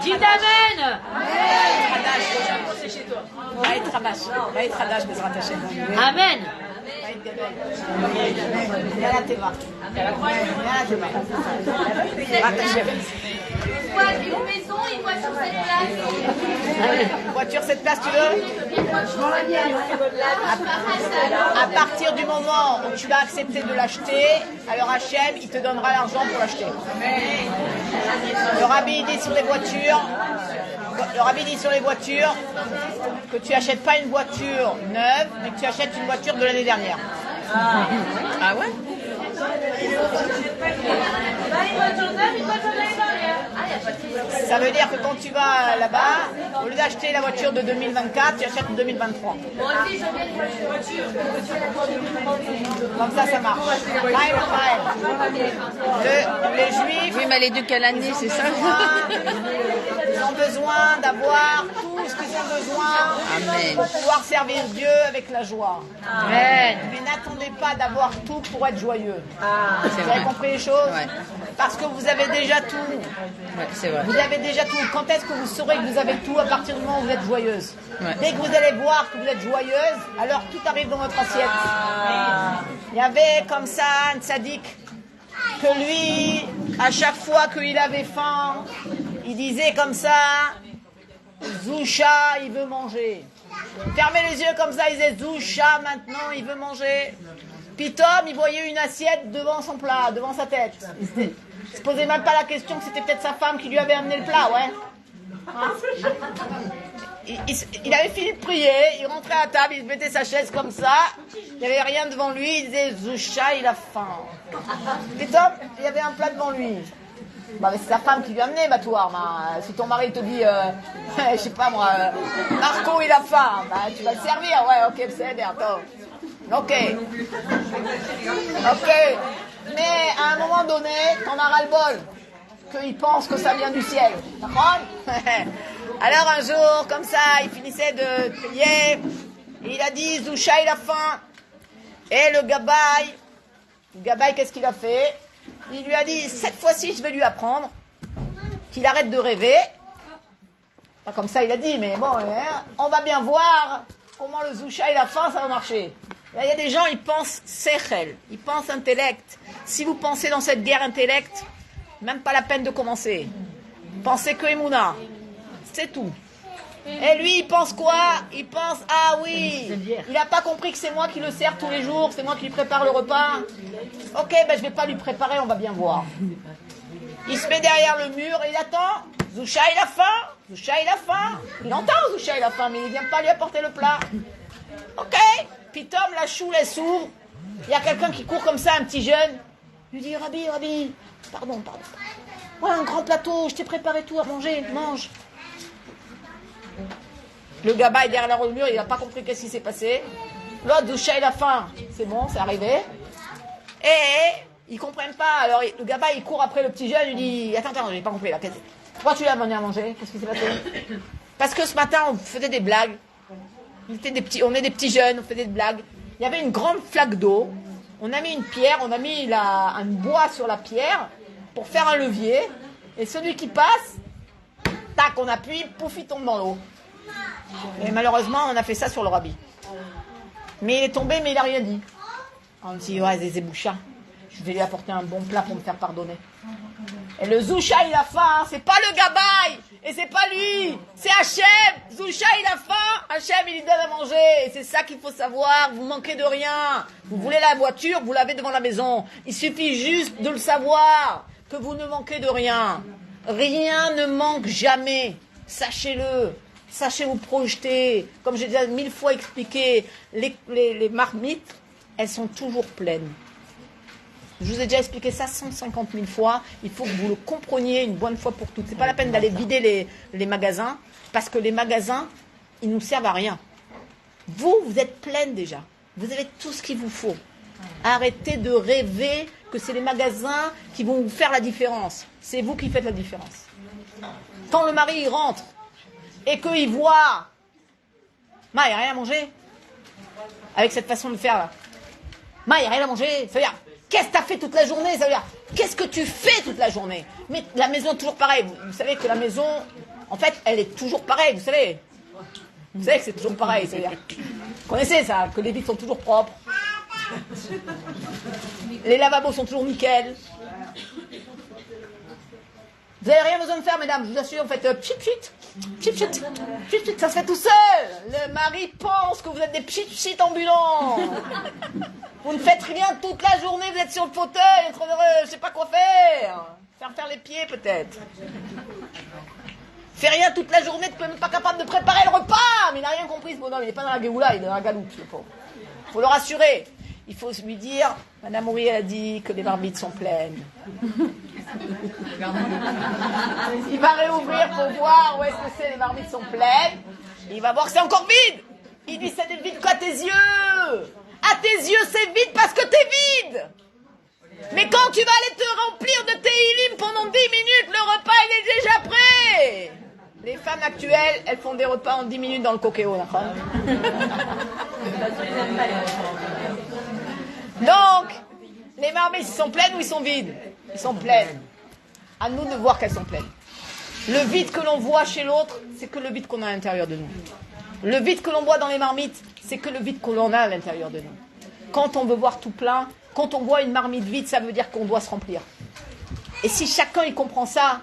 Dites Amen. Va être Hadash, Bezrat Hashem. Amen. Yalla Teva. Une maison, une voiture, cette place. Une voiture, cette place, tu veux? À partir du moment où tu vas accepter de l'acheter, alors Hachem, il te donnera l'argent pour l'acheter. Le rabbi dit sur les voitures, que tu achètes pas une voiture neuve, mais que tu achètes une voiture de l'année dernière. Ah ouais? Ça veut dire que quand tu vas là-bas, au lieu d'acheter la voiture de 2024, tu achètes une 2023. Moi aussi, je viens de voiture. Comme ça marche. Les Juifs, Oui, mais elle est de quelle année, c'est ça? ils ont besoin d'avoir tout ce qu'ils ont besoin Amen. pour pouvoir servir Dieu avec la joie. Amen. Mais n'attendez pas d'avoir tout pour être joyeux. C'est Vous avez vrai. compris les choses? Ouais. Parce que vous avez déjà tout. Ouais, c'est vrai. Vous avez déjà tout. Quand est-ce que vous saurez que vous avez tout à partir du moment où vous êtes joyeuse? Ouais. Dès que vous allez voir que vous êtes joyeuse, alors tout arrive dans votre assiette. Il y avait comme ça un tzaddik que lui, à chaque fois qu'il avait faim, il disait comme ça, Zousha, il veut manger. Fermez les yeux comme ça, il disait Zousha, maintenant il veut manger. Puis Tom, il voyait une assiette devant son plat, devant sa tête. Il se posait même pas la question que c'était peut-être sa femme qui lui avait amené le plat, ouais. Il avait fini de prier, il rentrait à table, il mettait sa chaise comme ça, il n'y avait rien devant lui, il disait Zousha, il a faim. Et Tom, il y avait un plat devant lui. Bah, mais c'est sa femme qui lui a amené, bah toi, bah, si ton mari te dit, je sais pas moi, Marco il a faim, bah tu vas le servir, ouais, ok, c'est bien, attends. Ok. Mais à un moment donné, t'en as ras-le-bol, qu'il pense que ça vient du ciel, d'accord? Alors un jour, comme ça, il finissait de prier, et il a dit, Zousha il a faim. Et le gabaï, qu'est-ce qu'il a fait? Il lui a dit, cette fois-ci, je vais lui apprendre qu'il arrête de rêver. Pas comme ça, il a dit, mais bon, hein, on va bien voir comment le Zousha et la faim, ça va marcher. Là, il y a des gens, ils pensent sechel, ils pensent intellect. Si vous pensez dans cette guerre intellect, même pas la peine de commencer. Pensez que Emouna, c'est tout. Et lui, il pense quoi? Il pense, ah oui, il n'a pas compris que c'est moi qui le sers tous les jours, c'est moi qui lui prépare le repas. Ok, ben je vais pas lui préparer, on va bien voir. Il se met derrière le mur et il attend. Zousha, il a faim. Zousha, il a faim. Il entend Zousha, il a faim, mais il vient pas lui apporter le plat. Ok. Puis Tom, la choule, elle s'ouvre. Il y a quelqu'un qui court comme ça, un petit jeune. Il lui dit, Rabbi, pardon. Ouais, un grand plateau, je t'ai préparé tout à manger, mange. Le gabaï est derrière le mur, il n'a pas compris qu'est-ce qui s'est passé. L'autre, Zousha, il a faim. C'est bon, c'est arrivé. Et Ils comprennent pas. Alors le gabaï, il court après le petit jeune, il dit attends, j'ai pas compris là. Pourquoi tu l'as amené à manger? Qu'est-ce qui s'est passé? Parce que ce matin, on faisait des blagues. On est des petits jeunes, on faisait des blagues. Il y avait une grande flaque d'eau. On a mis une pierre, on a mis un bois sur la pierre pour faire un levier. Et celui qui passe, tac, on appuie, pouf, il tombe dans l'eau. Et malheureusement, on a fait ça sur le rabbi. Mais il est tombé, mais il n'a rien dit. On dit, ouais, Zéboucha, je vais lui apporter un bon plat pour me faire pardonner. Et le Zoucha, il a faim, c'est pas le gabaï, et c'est pas lui, c'est Hachem. Zoucha, il a faim, Hachem, il lui donne à manger. Et c'est ça qu'il faut savoir, vous manquez de rien. Vous voulez la voiture, vous l'avez devant la maison. Il suffit juste de le savoir, que vous ne manquez de rien. Rien ne manque jamais, sachez-le. Sachez vous projeter. Comme j'ai déjà 1000 fois expliqué, les marmites, elles sont toujours pleines. Je vous ai déjà expliqué ça 150 000 fois. Il faut que vous le compreniez une bonne fois pour toutes. C'est pas la peine d'aller vider les magasins, parce que les magasins, ils nous servent à rien. Vous êtes pleine déjà. Vous avez tout ce qu'il vous faut. Arrêtez de rêver que c'est les magasins qui vont vous faire la différence. C'est vous qui faites la différence. Quand le mari il rentre et qu'il voit, il n'y a rien à manger. Avec cette façon de faire là. Il n'y a rien à manger. Ça veut dire, qu'est-ce que tu as fait toute la journée? Ça veut dire, qu'est-ce que tu fais toute la journée? Mais la maison est toujours pareille. Vous savez que la maison, en fait, elle est toujours pareille, vous savez. Vous savez que c'est toujours pareil. C'est-à-dire, vous connaissez ça, que les vitres sont toujours propres. Les lavabos sont toujours nickel. Vous n'avez rien besoin de faire, mesdames, je vous assure, vous faites pchit, ça se fait tout seul. Le mari pense que vous êtes des pchit ambulants. Vous ne faites rien toute la journée, vous êtes sur le fauteuil, en train de, je sais pas quoi faire. Faire les pieds, peut-être. Fait rien toute la journée, tu n'es même pas capable de préparer le repas. Mais il n'a rien compris, ce bonhomme, il n'est pas dans la Géoula, il est dans la galoute, le pauvre. Il faut le rassurer. Il faut lui dire, Madame Ouri, elle a dit que les marmites sont pleines. Il va réouvrir pour voir où est-ce que c'est, les marmites sont pleines. Il va voir que c'est encore vide. Il dit, c'est vide qu'à tes yeux. À tes yeux, c'est vide parce que t'es vide. Mais quand tu vas aller te remplir de tes ilim pendant 10 minutes, le repas, il est déjà prêt. Les femmes actuelles, elles font des repas en 10 minutes dans le coquéo, d'accord? Donc, les marmites, ils sont pleines ou ils sont vides? Ils sont pleines. À nous de voir qu'elles sont pleines. Le vide que l'on voit chez l'autre, c'est que le vide qu'on a à l'intérieur de nous. Le vide que l'on voit dans les marmites, c'est que le vide que l'on a à l'intérieur de nous. Quand on veut voir tout plein, quand on voit une marmite vide, ça veut dire qu'on doit se remplir. Et si chacun y comprend ça,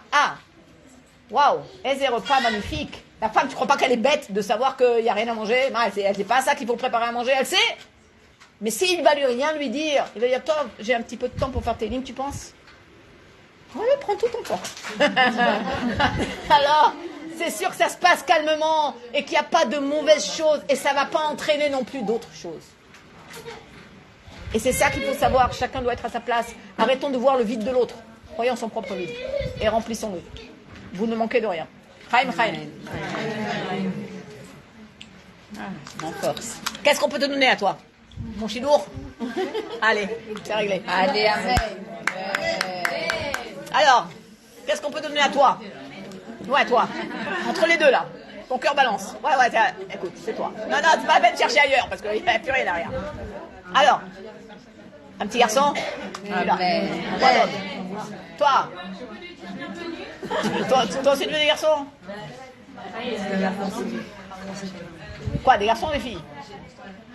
waouh, est repas magnifique. La femme, tu crois pas qu'elle est bête de savoir qu'il n'y a rien à manger? Non, elle sait pas ça qu'il faut préparer à manger, elle sait. Mais s'il va lui rien lui dire, il va dire, toi, j'ai un petit peu de temps pour faire tes lignes, tu penses? Oui, prends tout ton temps. Alors, c'est sûr que ça se passe calmement et qu'il n'y a pas de mauvaises choses et ça ne va pas entraîner non plus d'autres choses. Et c'est ça qu'il faut savoir, chacun doit être à sa place. Arrêtons de voir le vide de l'autre. Voyons son propre vide et remplissons-le. Vous ne manquez de rien. Chaim. En force. Qu'est-ce qu'on peut te donner à toi? Mon chidour? Allez, c'est réglé. Allez, amen. Alors, qu'est-ce qu'on peut te donner à toi? Ouais, toi. Entre les deux, là. Ton cœur balance. Ouais, écoute, c'est toi. Non, c'est pas la peine de chercher ailleurs, parce qu'il n'y a plus rien derrière. Alors, un petit garçon? Amen. Toi aussi, tu veux des garçons? Quoi, des garçons ou des filles?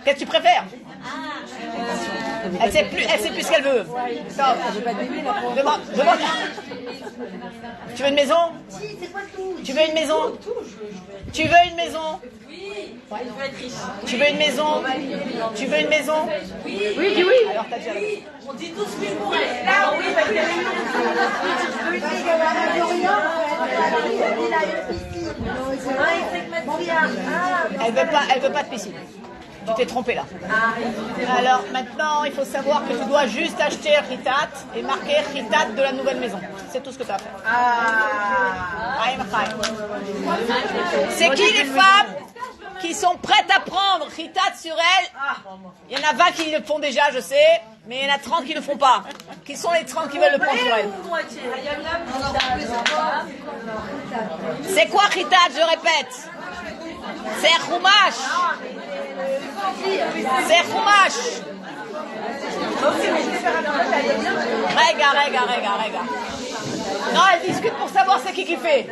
Qu'est-ce que tu préfères? Elle sait plus ce qu'elle veut. Demande. Tu veux une maison? Tu veux une maison? Tu veux une maison? Tu veux une maison? Tu veux une maison? Oui, dis oui. Alors t'as déjà oui. On dit tous oui pour elle. Là, oui, parce Elle veut pas de piscine. Tu t'es trompé là. Alors maintenant, il faut savoir que tu dois juste acheter Ritat et marquer Ritat de la nouvelle maison. C'est tout ce que tu as à faire. C'est qui les femmes? qui sont prêtes à prendre Chitat sur elles. Il y en a 20 qui le font déjà, je sais, mais il y en a 30 qui ne le font pas. Qui sont les 30 qui veulent le prendre sur elles? C'est quoi Chitat? Je répète. C'est Chumash. C'est Chumash. Rega. Non, elle discute pour savoir c'est qui fait.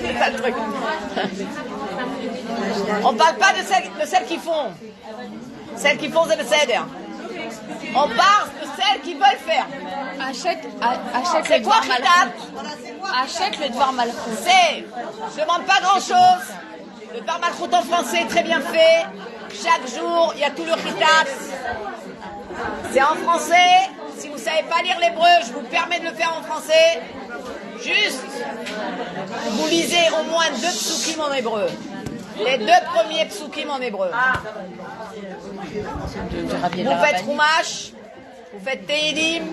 C'est ça le truc. On parle pas de celles qui font. Celles qui font, c'est le ceder. On parle de celles qui veulent faire. Achète C'est quoi Chitat? Achète le Dvar Malchut. C'est, je demande pas grand chose. Le Dvar Malchut en français est très bien fait. Chaque jour, il y a tout le Chitat. C'est en français. Si vous ne savez pas lire l'hébreu, je vous permets de le faire en français. Juste, vous lisez au moins 2 psukim en hébreu. Les 2 premiers psukim en hébreu. Vous faites Chumash, vous faites Tehilim,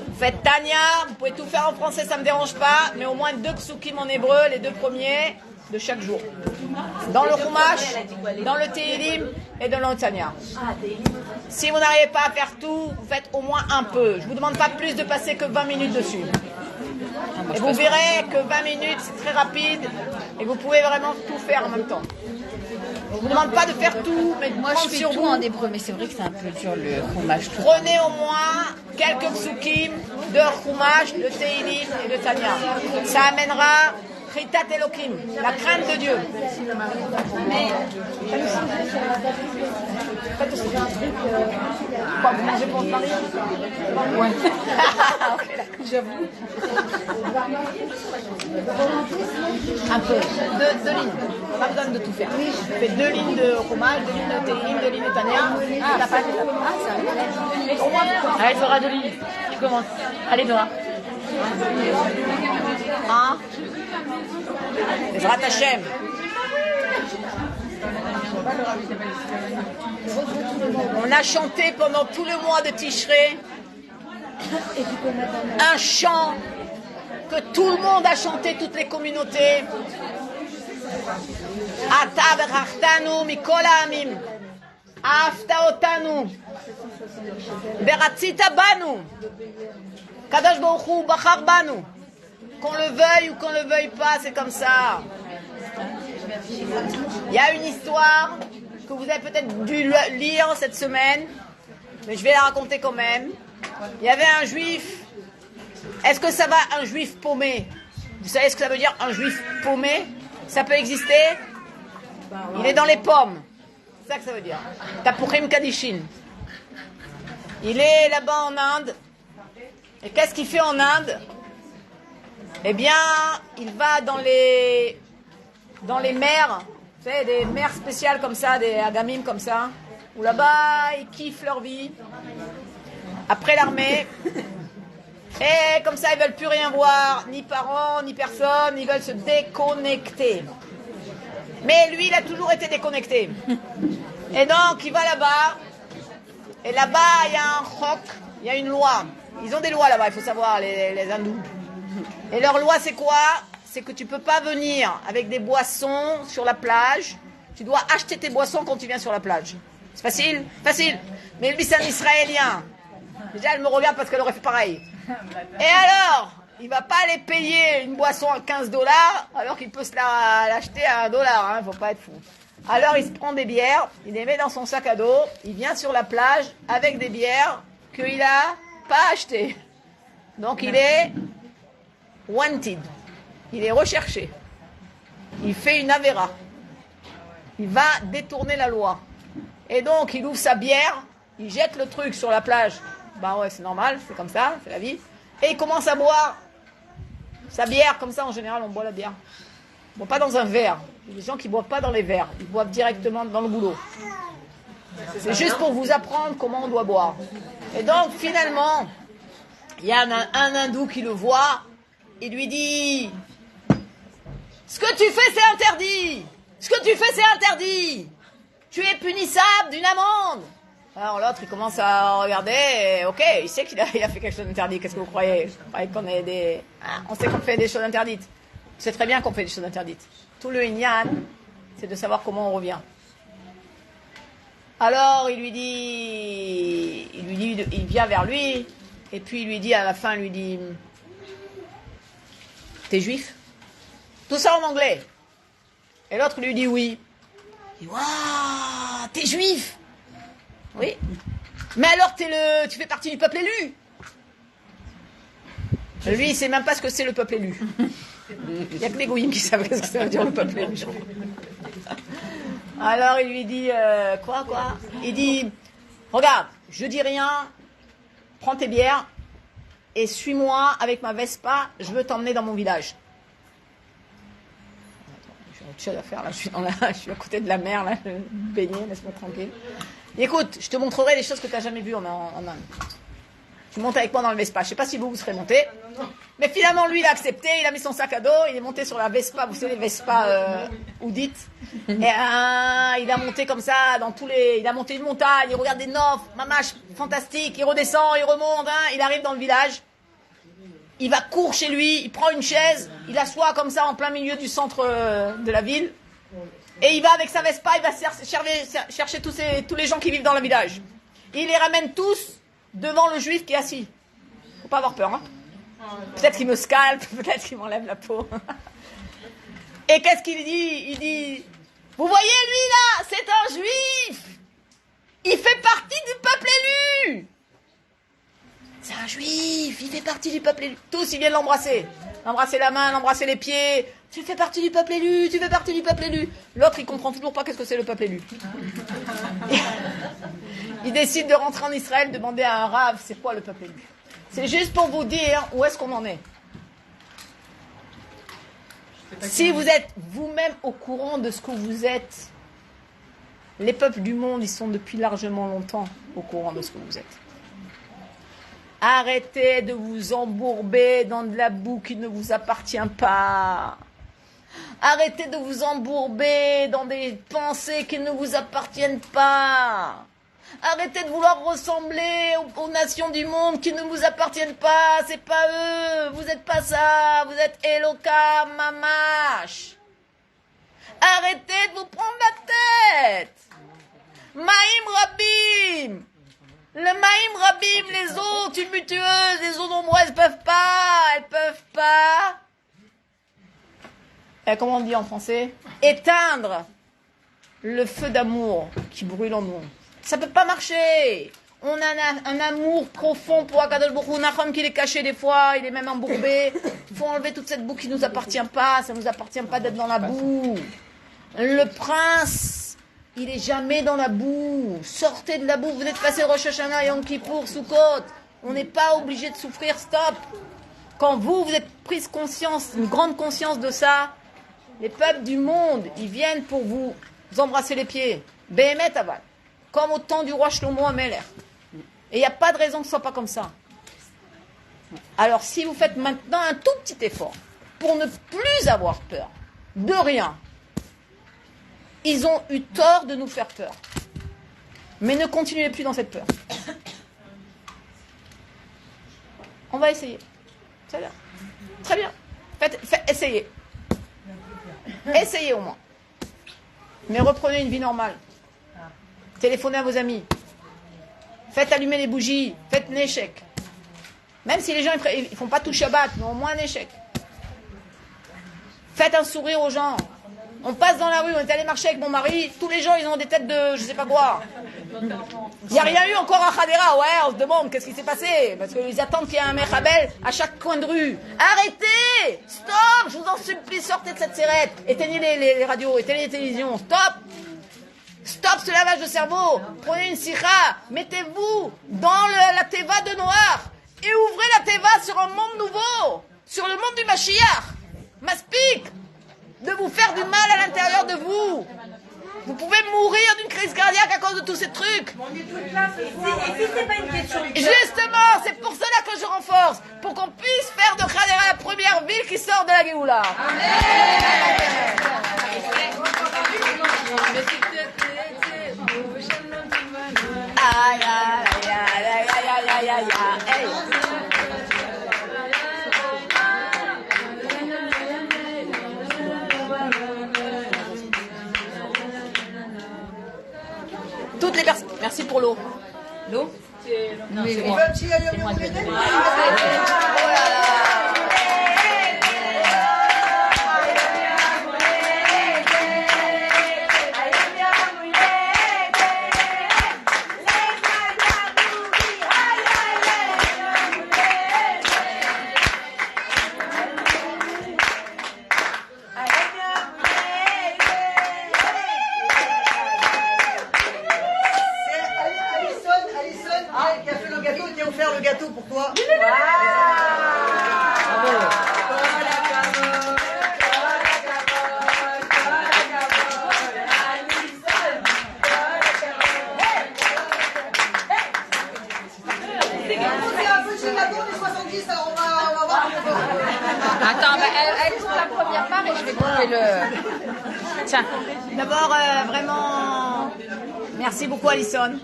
vous faites Tanya. Vous pouvez tout faire en français, ça ne me dérange pas. Mais au moins 2 psukim en hébreu, les 2 premiers de chaque jour. Dans le Chumash, dans le Tehilim et dans le Tanya. Si vous n'arrivez pas à faire tout, vous faites au moins un peu. Je ne vous demande pas plus de passer que 20 minutes dessus. Et vous verrez que 20 minutes, c'est très rapide et vous pouvez vraiment tout faire en même temps. Je ne vous demande pas de faire tout, mais de Moi, prendre je fais sur tout vous. en hébreu, mais c'est vrai que c'est un peu dur le fromage. Prenez au moins quelques psukim de Chumash, de Tehilim et de Tanya. Ça amènera Chitat Elokim, la crainte de Dieu. Quoi, vous mangez pour votre mari? Ouais. J'avoue. Un peu. Deux lignes. Pas besoin de tout faire. Je fais 2 lignes de Chumash, 2 lignes de Tehilim, 2 lignes de Tanya. T'as pas d'étape. Au moins, Allez, Dora, 2 lignes. Tu commences. Allez, Dora. hein? Ezrat Hashem. On a chanté pendant tout le mois de Tishré un chant que tout le monde a chanté, toutes les communautés. Ata berachtanou mikol ha'amim, afta otanu, beratzita banu, Kadosh Baruch Hu bachar banu. Qu'on le veuille ou qu'on le veuille pas, c'est comme ça. Il y a une histoire que vous avez peut-être dû lire cette semaine, mais je vais la raconter quand même. Il y avait un juif. Est-ce que ça va, un juif paumé? Vous savez ce que ça veut dire, un juif paumé? Ça peut exister? Il est dans les pommes. C'est ça que ça veut dire. Tapuchim Kadishin. Il est là-bas en Inde. Et qu'est-ce qu'il fait en Inde? Eh bien, il va dans les mers, vous savez, des mers spéciales comme ça, des agamim comme ça, où là-bas, ils kiffent leur vie. Après l'armée, et comme ça, ils veulent plus rien voir, ni parents, ni personne, ils veulent se déconnecter. Mais lui, il a toujours été déconnecté. Et donc, il va là-bas, et là-bas, il y a un chok, il y a une loi. Ils ont des lois là-bas, il faut savoir, les hindous. Et leur loi, c'est quoi? C'est que tu peux pas venir avec des boissons sur la plage. Tu dois acheter tes boissons quand tu viens sur la plage. C'est facile? Facile. Mais lui, c'est un Israélien. Déjà, elle me regarde parce qu'elle aurait fait pareil. Et alors, il va pas aller payer une boisson à $15 alors qu'il peut se l'acheter à $1. Hein, faut pas être fou. Alors, il se prend des bières, il les met dans son sac à dos, il vient sur la plage avec des bières qu'il a pas achetées. Donc, il est wanted. Il est recherché. Il fait une avéra. Il va détourner la loi. Et donc, il ouvre sa bière, il jette le truc sur la plage. Bah ouais, c'est normal, c'est comme ça, c'est la vie. Et il commence à boire sa bière. Comme ça, en général, on boit la bière. On ne boit pas dans un verre. Il y a des gens qui ne boivent pas dans les verres. Ils boivent directement dans le goulot. C'est juste pour vous apprendre comment on doit boire. Et donc, finalement, il y a un hindou qui le voit. Il lui dit: ce que tu fais, c'est interdit. Ce que tu fais, c'est interdit. Tu es punissable d'une amende. Alors l'autre, il commence à regarder. Et, ok, il sait qu'il a fait quelque chose d'interdit. Qu'est-ce que vous croyez? Vous croyez qu'on est des... on sait qu'on fait des choses interdites. C'est très bien qu'on fait des choses interdites. Tout le inyan, c'est de savoir comment on revient. Alors, il vient vers lui, et puis il lui dit, à la fin, il lui dit, t'es juif? Tout ça en anglais. Et l'autre lui dit oui. Il dit, waouh, t'es juif? Oui. Mais alors, tu fais partie du peuple élu. Lui, il sait même pas ce que c'est le peuple élu. Il n'y a que les goyim qui savent ce que ça veut dire le peuple élu. Alors il lui dit, quoi? Il dit, regarde, je dis rien, prends tes bières et suis-moi avec ma Vespa, je veux t'emmener dans mon village. J'ai autre chose à faire, là, je suis à côté de la mer, là, je vais me baigner, laisse-moi tranquille. Et écoute, je te montrerai des choses que tu n'as jamais vues en Inde. Tu montes avec moi dans le Vespa. Je ne sais pas si vous serez montés. Mais finalement, lui, il a accepté. Il a mis son sac à dos. Il est monté sur la Vespa. Vous savez, les Vespa oudites. Et il a monté comme ça il a monté une montagne. Il regarde des nofs. Mamache, fantastique. Il redescend, il remonte. Il arrive dans le village. Il va court chez lui. Il prend une chaise. Il assoit comme ça en plein milieu du centre de la ville. Et il va avec sa Vespa. Il va chercher tous les gens qui vivent dans le village. Et il les ramène tous devant le juif qui est assis. Faut pas avoir peur, hein. Peut-être qu'il me scalpe, peut-être qu'il m'enlève la peau. Et qu'est-ce qu'il dit? Il dit, vous voyez lui là, c'est un juif. Il fait partie du peuple élu. C'est un juif, il fait partie du peuple élu. Tous, ils viennent l'embrasser. L'embrasser la main, l'embrasser les pieds. Tu fais partie du peuple élu, tu fais partie du peuple élu. L'autre, il comprend toujours pas qu'est-ce que c'est le peuple élu. Il décide de rentrer en Israël, demander à un rave, c'est quoi le peuple élu? C'est juste pour vous dire où est-ce qu'on en est. Si vous êtes vous-même au courant de ce que vous êtes, les peuples du monde, ils sont depuis largement longtemps au courant de ce que vous êtes. Arrêtez de vous embourber dans de la boue qui ne vous appartient pas. Arrêtez de vous embourber dans des pensées qui ne vous appartiennent pas. Arrêtez de vouloir ressembler aux nations du monde qui ne vous appartiennent pas. C'est pas eux. Vous n'êtes pas ça. Vous êtes Eloka Mamash. Arrêtez de vous prendre la tête. Maïm Rabim. Le Maïm Rabim, les eaux tumultueuses, les eaux nombreuses, elles peuvent pas. Et comment on dit en français? Éteindre le feu d'amour qui brûle en nous. Ça peut pas marcher. On a un amour profond pour Akadosh Baruch Hu, Nachum qui est caché des fois, il est même embourbé. Il faut enlever toute cette boue qui nous appartient pas. Ça nous appartient pas d'être dans la boue. Le prince, il est jamais dans la boue. Sortez de la boue. Vous êtes passé Rosh Hashanah, Yom Kippour, Sukkot. On n'est pas obligé de souffrir. Stop. Quand vous êtes prise conscience, une grande conscience de ça, les peuples du monde, ils viennent pour vous embrasser les pieds. Behemet aval. Comme au temps du roi Shlomo Ameler. Et il n'y a pas de raison que ce ne soit pas comme ça. Alors, si vous faites maintenant un tout petit effort pour ne plus avoir peur de rien, ils ont eu tort de nous faire peur. Mais ne continuez plus dans cette peur. On va essayer. C'est bien. Très bien. Essayez. Essayez au moins. Mais reprenez une vie normale. Téléphonez à vos amis. Faites allumer les bougies. Faites un échec. Même si les gens ils font pas tout Shabbat, mais au moins un échec. Faites un sourire aux gens. On passe dans la rue, on est allé marcher avec mon mari, tous les gens ils ont des têtes de je sais pas quoi. Il n'y a rien eu encore à Khadera, ouais, on se demande qu'est-ce qui s'est passé. Parce qu'ils attendent qu'il y ait un Mechabel à chaque coin de rue. Arrêtez! Stop! Je vous en supplie, sortez de cette sérette. Éteignez les radios, éteignez les télévisions. Stop! Stop ce lavage de cerveau. Prenez une sikha, mettez-vous dans la teva de noir et ouvrez la teva sur un monde nouveau, sur le monde du Mashiach. Maspik de vous faire du mal à l'intérieur de vous. Vous pouvez mourir d'une crise cardiaque à cause de tous ces trucs. Et si c'est pas une question de Justement, c'est pour cela que je renforce, pour qu'on puisse faire de Khadera la première ville qui sort de la Géoula. Aïe, aïe, aïe, aïe, aïe, aïe, aïe, aïe. merci pour l'eau. L'eau? Non, c'est moi. C'est moi qui ai donné. Qui a fait le gâteau et qui a offert le gâteau pour toi. C'est un petit gâteau des 70, alors on va voir. Attends, elle coupe la première part et je vais couper le... Tiens, d'abord, vraiment, merci beaucoup Alison.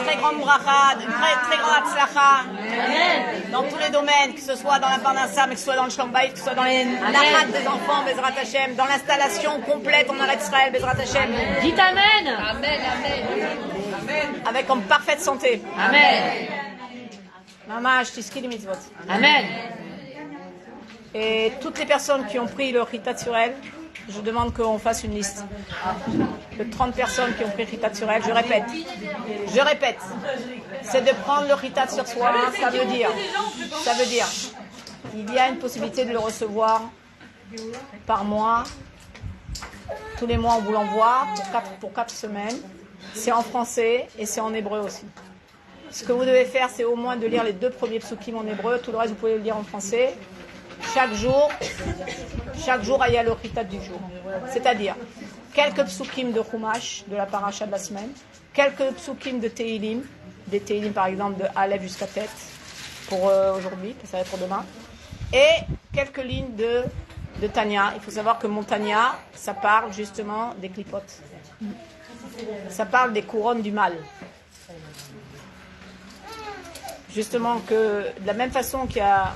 Très grande bracha, très grande atzlacha dans tous les domaines, que ce soit dans la parnassa, mais que ce soit dans le shalom bayit, que ce soit dans les narades des enfants, Bezrat Hashem, dans l'installation complète en Eretz Israël, Bezrat Hashem. Dites Amen. Amen, amen. Avec en parfaite santé. Amen. Mamash, tiski li mitzvot. Amen. Et toutes les personnes qui ont pris le Ritat sur elles, je demande qu'on fasse une liste de 30 personnes qui ont pris Ritat sur elles. Je répète, c'est de prendre le Ritat sur soi. Ça veut dire, il y a une possibilité de le recevoir par mois. Tous les mois, on vous l'envoie pour 4 semaines. C'est en français et c'est en hébreu aussi. Ce que vous devez faire, c'est au moins de lire les 2 premiers psukim en hébreu. Tout le reste, vous pouvez le lire en français. Chaque jour, il y a le Ritat du jour. C'est-à-dire, quelques psukim de Chumash, de la paracha de la semaine, quelques psukim de Teilim, des Teilim par exemple de Aleph jusqu'à Tête, pour aujourd'hui, ça va être pour demain, et quelques lignes de Tanya. Il faut savoir que mon Tanya, ça parle justement des clipotes. Ça parle des couronnes du mal. Justement que, de la même façon qu'il y a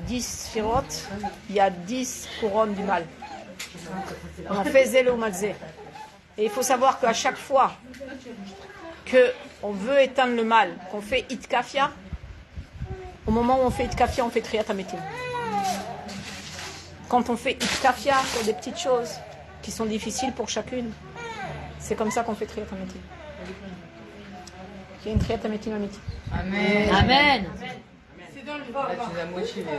10 sphirotes, il y a 10 couronnes du mal. On fait zélo malzé. Et il faut savoir qu'à chaque fois qu'on veut éteindre le mal, qu'on fait itkafia, au moment où on fait itkafia, on fait triyat hametim. Quand on fait itkafia sur des petites choses qui sont difficiles pour chacune, c'est comme ça qu'on fait triyat hametim. Il y a une triyat hametim amiti. Amen. Amen. Là, tu nous as motivé.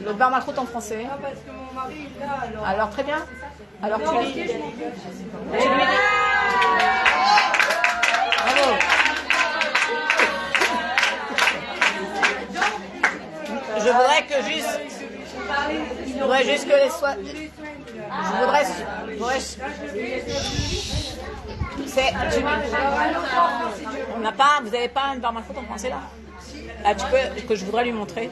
Le bar malchout en français. Parce que mon mari est là, alors. Alors très bien. Alors tu lis. Tu lui lis. Bravo. Je voudrais juste que les soins. On n'a pas. Vous n'avez pas un bar malchout en français là? Ah, que je voudrais lui montrer.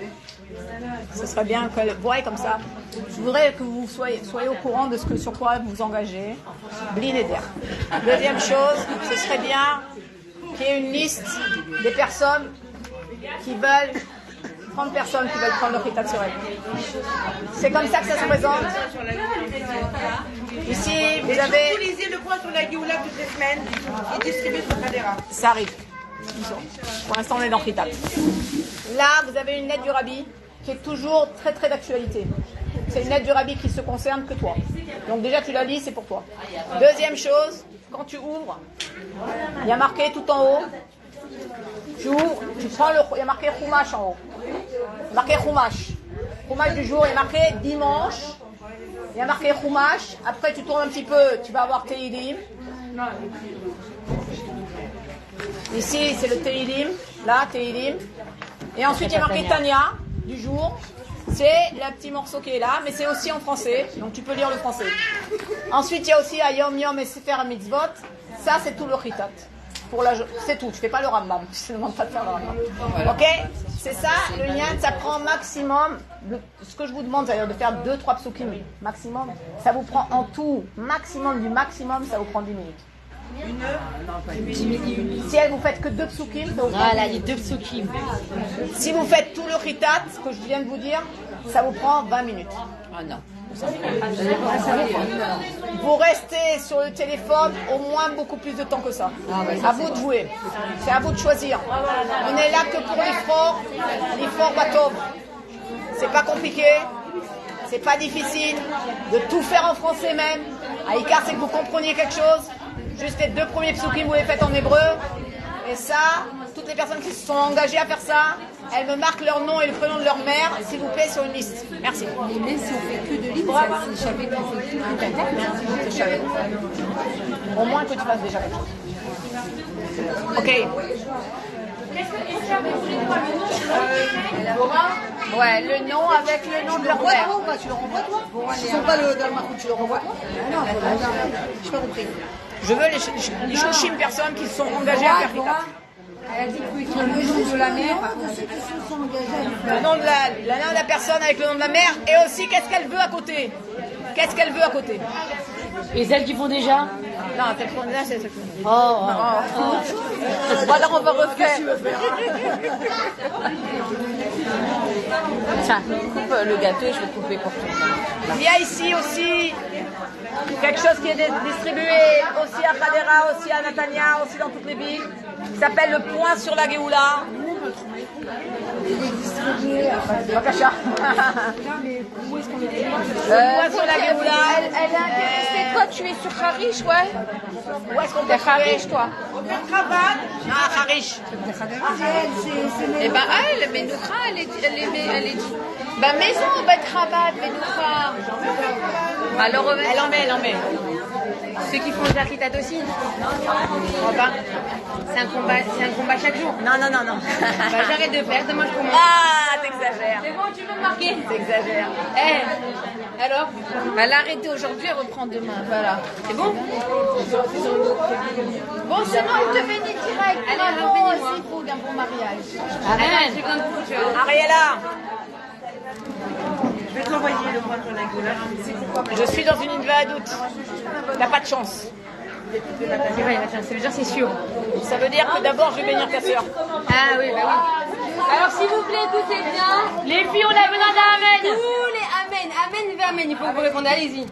Ce serait bien qu'elle voie comme ça. Je voudrais que vous soyez au courant de sur quoi vous vous engagez. Blin et der. Deuxième chose, ce serait bien qu'il y ait une liste des personnes qui veulent, 30 personnes qui veulent prendre le Ritat sur elles. C'est comme ça que ça se présente. Ici, vous avez... Vous lisez le point sur la Géoula toutes les semaines et distribuez sur Hadera. Ça arrive. Pour l'instant, on est dans Ritat. Là, vous avez une lettre du Rabbi qui est toujours très très d'actualité. C'est une lettre du Rabbi qui se concerne que toi. Donc déjà, tu la lis, c'est pour toi. Deuxième chose, quand tu ouvres, il y a marqué tout en haut. Tu ouvres, tu prends il y a marqué Chumash en haut. Marqué Chumash. Chumash du jour, il y a marqué dimanche. Il y a marqué Chumash. Après, tu tournes un petit peu, tu vas avoir Teilim. Ici, c'est le Teilim. Là, Teilim. Et ensuite, il y a marqué Tanya, du jour. C'est le petit morceau qui est là, mais c'est aussi en français. Donc, tu peux lire le français. Ensuite, il y a aussi Ayom Yom et Sefer Mitzvot. Ça, c'est tout le Ritat. C'est tout. Tu fais pas le Rambam. Je ne demande pas de faire le Rambam. Ok? C'est ça, le lien. Ça prend maximum. Ce que je vous demande, c'est de faire 2-3 psukim. Maximum. Ça vous prend en tout, maximum du maximum, ça vous prend 10 minutes. Si vous faites que 2 psukim, ça vous prend Voilà, il y a 2 psukim. Si vous faites tout le Ritat, que je viens de vous dire, Ça vous prend 20 minutes. Ah non. Vous restez sur le téléphone au moins beaucoup plus de temps que ça. À vous de jouer. C'est à vous de choisir. On est là que pour l'effort bateau. C'est pas compliqué. C'est pas difficile de tout faire en français même. Aïkar, c'est que vous compreniez quelque chose. Juste les 2 premiers psukim, vous les faites en hébreu. Et ça, toutes les personnes qui se sont engagées à faire ça, elles me marquent leur nom et le prénom de leur mère, s'il vous plaît, sur une liste. Merci. Mais si on fait que de livres, c'est chavé qu'on fait tout internet. C'est chavé. Au moins que tu fasses déjà quelque chose. Ok. Ouais, le nom avec le nom de leur Renvoie mère. toi ou pas? Tu le renvoies toi? Ils sont pas le Dalmarou, tu le renvoies toi? Non, j'ai pas compris. Je veux les shoshim personnes qui se sont engagées à faire Kitat. Elle a dit qu'il faut écrire le nom de la mère. Le nom de la personne avec le nom de la mère et aussi qu'est-ce qu'elle veut à côté. Qu'est-ce qu'elle veut à côté. Et celles qui font déjà? Non, celle qu'on a, c'est celle qu'on Oh, Voilà, on va refaire. Tiens, coupe le gâteau et je vais couper pour toi. Il y a ici aussi quelque chose qui est distribué aussi à Khadera, aussi à Natania, aussi dans toutes les villes, qui s'appelle le point sur la Géoula. Bakacha. Point sur la Géoula. Elle est intéressée, toi tu es sur Harish, ouais. Où est-ce qu'on peut Harish, toi. Ah, Harish. Eh ben elle, Menoucha, elle est ben maison, Bet Rabat, Menoucha. Alors Elle en met. ceux qui font les Akitat aussi. C'est un combat chaque jour. Non. Bah, j'arrête de faire, demain je commence. Ah, t'exagères. C'est bon, tu veux me marquer? T'exagères. Alors bah, l'arrêter aujourd'hui, elle reprend demain. Voilà. C'est bon? Bon, sinon, elle te bénit direct. Allez, bénis-moi. Il faut d'un bon mariage. Amen. J'ai besoin de beaucoup de choses. Ariella, Je vais te l'envoyer le point sur la gueule. je suis dans une île à doute. T'as pas de chance. C'est vrai, ça veut dire c'est sûr. Ça veut dire que d'abord je vais bénir ta sœur. Ah oui, bah oui. Alors s'il vous plaît, écoutez bien. les filles, on a besoin d'un amen. Tous les amen, amen vers amen. Il faut que vous répondiez, allez-y.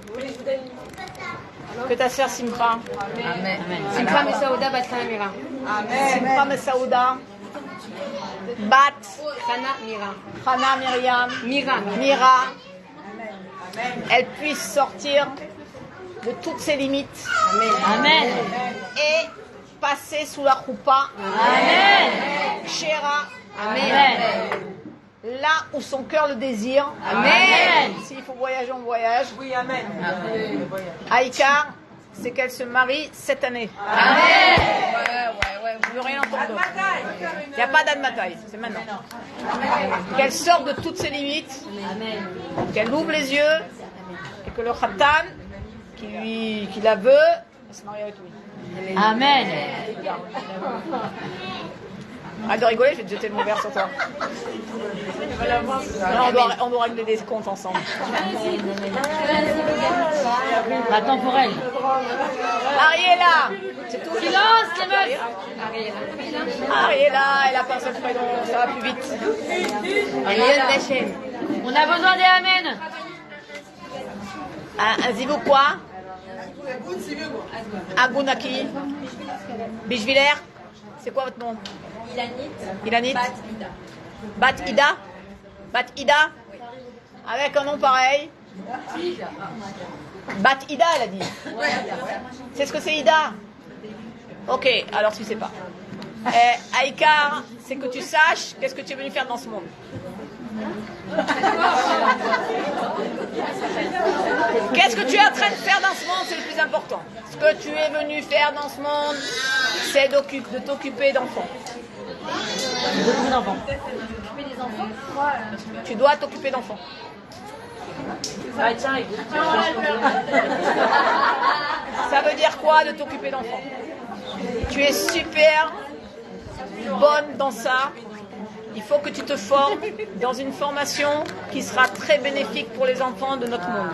Que ta sœur Simcha. Amen. Simcha Mesaouda Bat Khana Mira. Simcha Mesaouda. Bat. Khana Mira. Hana Myriam. Mira. Elle puisse sortir de toutes ses limites. Amen. Et passer sous la choupa. Amen. Shera. Amen. Là où son cœur le désire. Amen. S'il faut voyager, on voyage. Oui, amen. Aïkar, c'est qu'elle se marie cette année. Amen. Je ne veux rien entendre d'autre. Il n'y a pas d'admataï, c'est maintenant. Qu'elle sorte de toutes ses limites, qu'elle ouvre les yeux, et que le khatan, qui la veut, se marie avec lui. Amen. Arrête de rigoler, je vais te jeter mon verre sur toi. Non, on doit régler des comptes ensemble. Attends pour elle. Ariella, c'est tout. Silence, les meufs. Ariella, elle a pas son prénom, ça va plus vite. On a besoin des amen. Un zivou quoi? Agunaki. Bichviller. C'est quoi votre nom? Ilanit. Bat Ida. Bat Ida. Avec un nom pareil. Bat Ida, elle a dit. C'est ce que c'est Ida? Ok, alors tu sais pas. Aïkar, c'est que tu saches qu'est-ce que tu es venu faire dans ce monde. Qu'est-ce que tu es en train de faire dans ce monde, c'est le plus important. Ce que tu es venu faire dans ce monde, c'est de t'occuper d'enfants. Tu dois t'occuper d'enfants. Ça veut dire quoi de t'occuper d'enfants? Tu es super bonne dans ça. Il faut que tu te formes dans une formation qui sera très bénéfique pour les enfants de notre monde.